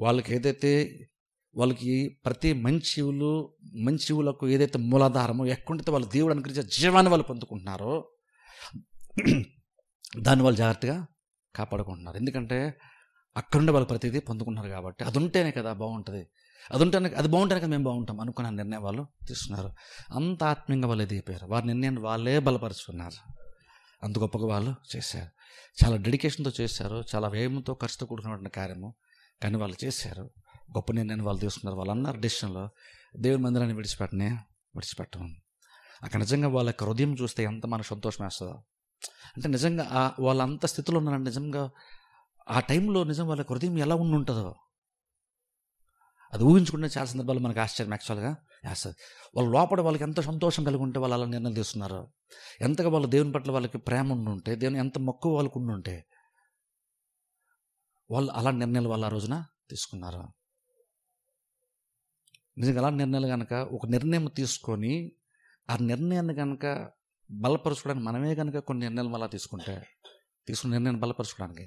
వాళ్ళకి ఏదైతే వాళ్ళకి ప్రతి మంచివులకు ఏదైతే మూలాధారమో ఎక్కడుంటే వాళ్ళు దేవుడు అనుగ్రహించే జీవాన్ని వాళ్ళు పొందుకుంటున్నారో దాన్ని వాళ్ళు జాగ్రత్తగా కాపాడుకుంటున్నారు. ఎందుకంటే అక్కడుండే వాళ్ళు ప్రతిదీ పొందుకున్నారు కాబట్టి అది ఉంటేనే కదా బాగుంటుంది, అది బాగుంటేనే కదా మేము బాగుంటాం అనుకున్న నిర్ణయం వాళ్ళు తీసుకున్నారు. అంత ఆత్మీయంగా వాళ్ళు ఎదిగిపోయారు, వారి నిర్ణయాన్ని వాళ్ళే బలపరుచుకున్నారు, అంత గొప్పగా వాళ్ళు చేశారు, చాలా డెడికేషన్తో చేశారు, చాలా వ్యయంతో ఖర్చుతో కూడుకున్నటువంటి కార్యము, కానీ వాళ్ళు చేశారు, గొప్ప నిర్ణయాన్ని వాళ్ళు తీసుకున్నారు. వాళ్ళు అన్నారు డెసిషన్లో దేవుని మందిరాన్ని విడిచిపెట్టం. అక్కడ నిజంగా వాళ్ళ యొక్క హృదయం చూస్తే ఎంత మనకు సంతోషం వేస్తుందో, అంటే నిజంగా వాళ్ళంత స్థితిలో ఉన్నారంటే నిజంగా ఆ టైంలో నిజంగా వాళ్ళ హృదయం ఎలా ఉంటుందో అది ఊహించుకుంటే చాలా సందర్భాలు మనకు ఆశ్చర్యం యాక్చువల్గా వేస్తుంది. వాళ్ళ లోపల వాళ్ళకి ఎంత సంతోషం కలిగి ఉంటే వాళ్ళు అలా నిర్ణయం తీసుకున్నారు, ఎంతగా వాళ్ళు దేవుని పట్ల వాళ్ళకి ప్రేమ ఉండుంటే, దేవుని ఎంత మక్కువ వాళ్ళకు ఉండుంటే వాళ్ళు అలా నిర్ణయాలు వాళ్ళు ఆ రోజున తీసుకున్నారు. నిజంగా అలా నిర్ణయాలు కనుక ఒక నిర్ణయం తీసుకొని ఆ నిర్ణయాన్ని కనుక బలపరచుకోవడానికి మనమే కనుక కొన్ని నిర్ణయాలు అలా తీసుకున్న నిర్ణయాన్ని బలపరచుకోవడానికి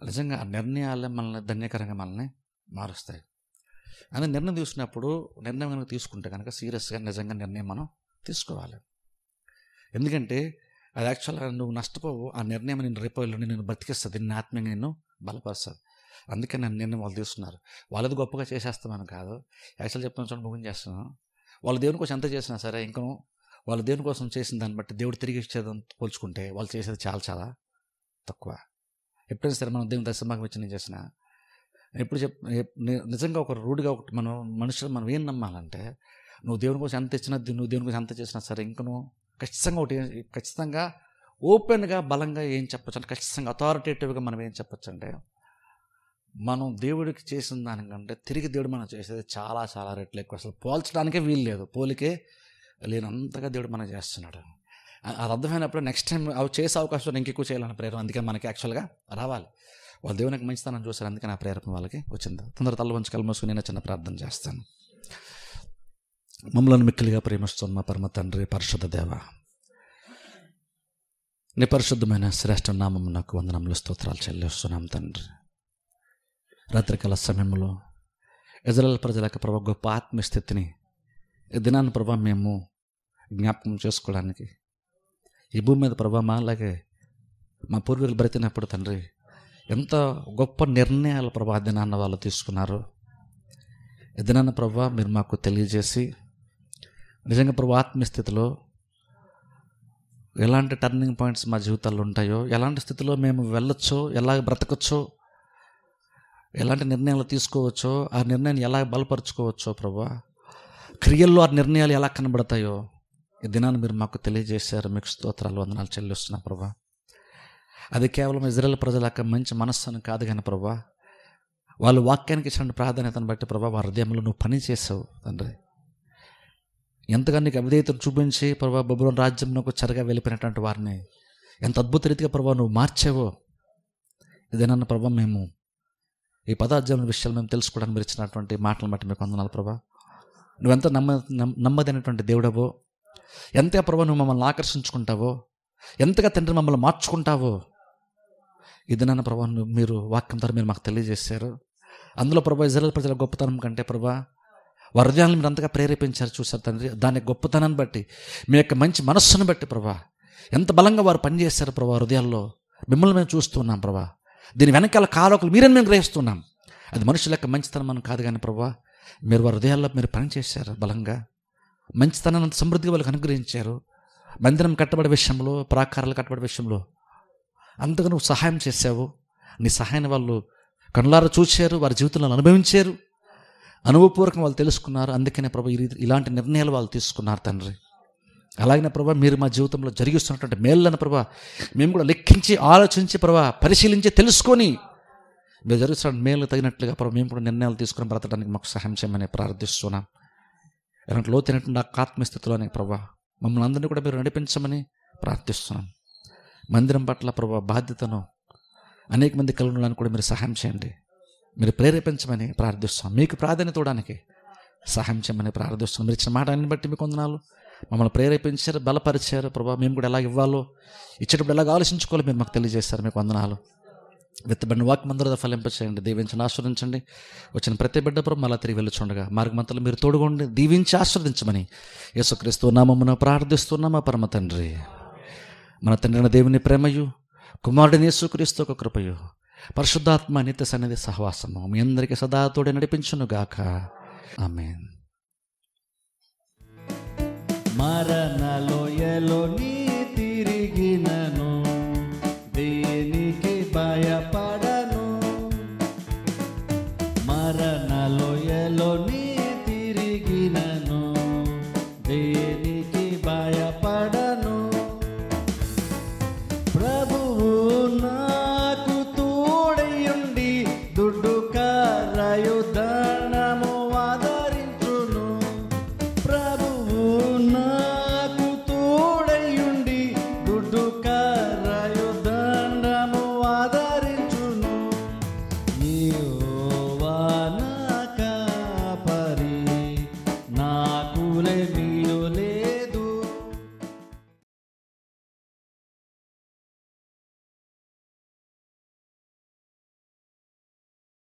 నిజంగా ఆ నిర్ణయాలే మనల్ని ధన్యకరంగా మనల్ని మారుస్తాయి. అని నిర్ణయం తీసుకున్నప్పుడు నిర్ణయం కనుక తీసుకుంటే కనుక సీరియస్గా నిజంగా నిర్ణయం మనం తీసుకోవాలి. ఎందుకంటే అది యాక్చువల్గా నువ్వు నష్టపోవు, ఆ నిర్ణయం నేను రేపు నేను బ్రతికిస్తుంది, నిన్ను ఆత్మీయంగా నిన్ను బలపరుస్తుంది. అందుకని నేను నిర్ణయం వాళ్ళు తీసుకున్నారు. వాళ్ళది గొప్పగా చేసేస్తామని కాదు, యాక్చువల్ చెప్తున్న చోట ముగించి చేస్తున్నాను. వాళ్ళు దేవుని కోసం ఎంత చేసినా సరే ఇంకా వాళ్ళు దేవుని కోసం చేసిన దాన్ని బట్టి దేవుడు తిరిగి ఇచ్చేదని పోల్చుకుంటే వాళ్ళు చేసేది చాలా చాలా తక్కువ. ఎప్పుడైనా సరే మనం దేవుని దర్శనమాగం వచ్చి నేను చేసిన ఎప్పుడు నిజంగా ఒక రూడ్గా ఒకటి మనుషులు మనం ఏం నమ్మాలంటే నువ్వు దేవుని కోసం ఎంత ఇచ్చినా నువ్వు దేవుని కోసం ఎంత చేసినా సరే ఇంకా నువ్వు ఖచ్చితంగా ఓపెన్గా బలంగా ఏం చెప్పచ్చు అంటే ఖచ్చితంగా అథారిటేటివ్గా మనం ఏం చెప్పచ్చు అంటే మనం దేవుడికి చేసిన దానికంటే తిరిగి దేవుడు మనం చేసేది చాలా చాలా రెట్లు ఎక్కువ, అసలు పోల్చడానికే వీలు లేదు, పోలికే లేనంతగా దేవుడు మనం చేస్తున్నాడు. అది అర్థమైనప్పుడు నెక్స్ట్ టైం అవి చేసే అవకాశం ఇంకెక్కువ చేయాలని ప్రేరణ అందుకని మనకి యాక్చువల్గా రావాలి. వాళ్ళు దేవునికి మంచితనం చూశారు, అందుకని ఆ ప్రేరణ వాళ్ళకి వచ్చింది. తొందర తల్ల వంచి కళ్ళు మూసుకుని నేను చిన్న ప్రార్థన చేస్తాను. మమ్మల్ని మిక్కిలిగా ప్రేమిస్తున్న మా పరమ తండ్రి, పరిశుద్ధ దేవ, నీ పరిశుద్ధమైన శ్రేష్ఠ నామం నాకు వందనములు స్తోత్రాలు చెల్లిస్తున్నాం తండ్రి. రాత్రికాల సమయంలో ఇజ్రాయేల్ ప్రజల యొక్క ప్రభావ గొప్ప ఆత్మస్థితిని ఈ దినాన్ని ప్రభావ మేము జ్ఞాపకం చేసుకోవడానికి ఈ భూమి మీద ప్రభావ అలాగే మా పూర్వీకులు బ్రతికినప్పుడు తండ్రి ఎంత గొప్ప నిర్ణయాలు ప్రభా దినాన్న వాళ్ళు తీసుకున్నారు. ఈ దినాన్న ప్రభా మీరు మాకు తెలియజేసి నిజంగా ప్రభు ఆత్మీయస్థితిలో ఎలాంటి టర్నింగ్ పాయింట్స్ మా జీవితాల్లో ఉంటాయో, ఎలాంటి స్థితిలో మేము వెళ్ళొచ్చో, ఎలా బ్రతకచ్చో, ఎలాంటి నిర్ణయాలు తీసుకోవచ్చో, ఆ నిర్ణయాన్ని ఎలా బలపరుచుకోవచ్చో ప్రభా, క్రియల్లో ఆ నిర్ణయాలు ఎలా కనబడతాయో ఈ దినాన్ని మీరు మాకు తెలియజేశారు. మీకు స్తోత్రాలు వందనాలు చెల్లిస్తున్నా ప్రభా. అది కేవలం ఇజ్రాయేల్ ప్రజల యొక్క మంచి మనస్సును కాదు కానీ ప్రభా, వాళ్ళు వాక్యానికి ఇచ్చిన ప్రాధాన్యతను బట్టి ప్రభా వారి హృదయంలో నువ్వు పని చేసావు తండ్రి. ఎంతగా నీకు అవిధేయతను చూపించి ప్రభా బబులోను రాజ్యంలోకి చెరగా వెళ్ళిపోయినటువంటి వారిని ఎంత అద్భుత రీతిగా ప్రభా నువ్వు మార్చావో, ఇదేనన్న ప్రభా మేము ఈ పదార్థం విషయాలు మేము తెలుసుకోవడానికి మీరు ఇచ్చినటువంటి మాటలను బట్టి మీకు వందనాలు ప్రభా. నువ్వెంత నమ్మదైనటువంటి దేవుడవో, ఎంతగా ప్రభా నువ్వు మమ్మల్ని ఆకర్షించుకుంటావో, ఎంతగా తండ్రి మమ్మల్ని మార్చుకుంటావో, ఇదేనన్న ప్రభా మీరు వాక్యం ద్వారా మీరు మాకు తెలియజేశారు. అందులో ప్రభా ఇజ్రాయేల్ ప్రజల గొప్పతనం కంటే ప్రభా వారి హృదయాలను మీరు అంతగా ప్రేరేపించారు చూశారు తండ్రి. దాని గొప్పతనాన్ని బట్టి, మీ యొక్క మంచి మనస్సును బట్టి ప్రభా ఎంత బలంగా వారు పనిచేశారు ప్రభా హృదయాల్లో. మిమ్మల్ని మేము చూస్తున్నాం ప్రభా. దీని వెనకాల కారకులు మీరని మేము గ్రహిస్తున్నాం. అది మనుషుల యొక్క మంచితనం మనం కాదు కానీ ప్రభా, మీరు వారి హృదయాల్లో మీరు పనిచేశారు బలంగా. మంచితనాన్ని అంత సమృద్ధిగా వాళ్ళకి అనుగ్రహించారు. మందిరం కట్టబడే విషయంలో, ప్రాకారాలు కట్టబడే విషయంలో అంతగా నువ్వు సహాయం చేశావు. నీ సహాయాన్ని వాళ్ళు కనులారా చూశారు, వారి జీవితంలో అనుభవించారు, అనుభవపూర్వకంగా వాళ్ళు తెలుసుకున్నారు. అందుకనే ప్రభా ఇలాంటి నిర్ణయాలు వాళ్ళు తీసుకున్నారు తండ్రి. అలాగనే ప్రభా మీరు మా జీవితంలో జరిగిస్తున్నటువంటి మేళ్ళను ప్రభా మేము కూడా లెక్కించి, ఆలోచించి ప్రభా పరిశీలించి తెలుసుకొని మీరు జరుగుతున్న మేలు తగినట్లుగా ప్రభా మేము కూడా నిర్ణయాలు తీసుకుని బ్రతకడానికి మాకు సహాయం చేయమని ప్రార్థిస్తున్నాం. ఇలాంటి లోతైనటువంటి ఆత్మస్థితిలోనే ప్రభా మమ్మల్ని అందరినీ కూడా మీరు నడిపించమని ప్రార్థిస్తున్నాం. మందిరం పట్ల ప్రభా బాధ్యతను అనేక మంది కలిగి ఉండడానికి కూడా మీరు సహాయం చేయండి, మీరు ప్రేరేపించమని ప్రార్థిస్తున్నాం. మీకు ప్రాధాన్యత ఇవ్వడానికి సహాయం చేయమని ప్రార్థిస్తున్నాం. మీరు ఇచ్చిన మాటని బట్టి మీకు వందనాలు. మమ్మల్ని ప్రేరేపించారు, బలపరిచారు ప్రభా. మేము కూడా ఎలా ఇవ్వాలో, ఇచ్చేటప్పుడు ఎలాగ ఆలోచించుకోవాలో మీరు మాకు తెలియజేస్తారు. మీకు వందనాలు. విత్తబడిన వాక్యం అందరూ ఫలింపచేయండి, దీవించండి, ఆస్వాదించండి. వచ్చిన ప్రతి బిడ్డ ప్రభు మళ్ళా తిరిగి వెళ్ళుచుండగా మార్గమంతలు మీరు తోడుకోండి, దీవించి ఆస్వాదించమని యేసుక్రీస్తు నామమున ప్రార్థిస్తున్నామా పరమ తండ్రి. మన తండ్రి దేవుని ప్రేమయు, కుమారుడిని యేసుక్రీస్తు ఒక కృపయు, పరిశుద్ధాత్మ నిత్య సన్నిధి సహవాసము మీ అందరికీ సదా తోడే నడిపించునుగాక. ఆమేన్. మరణ లోయలో నీ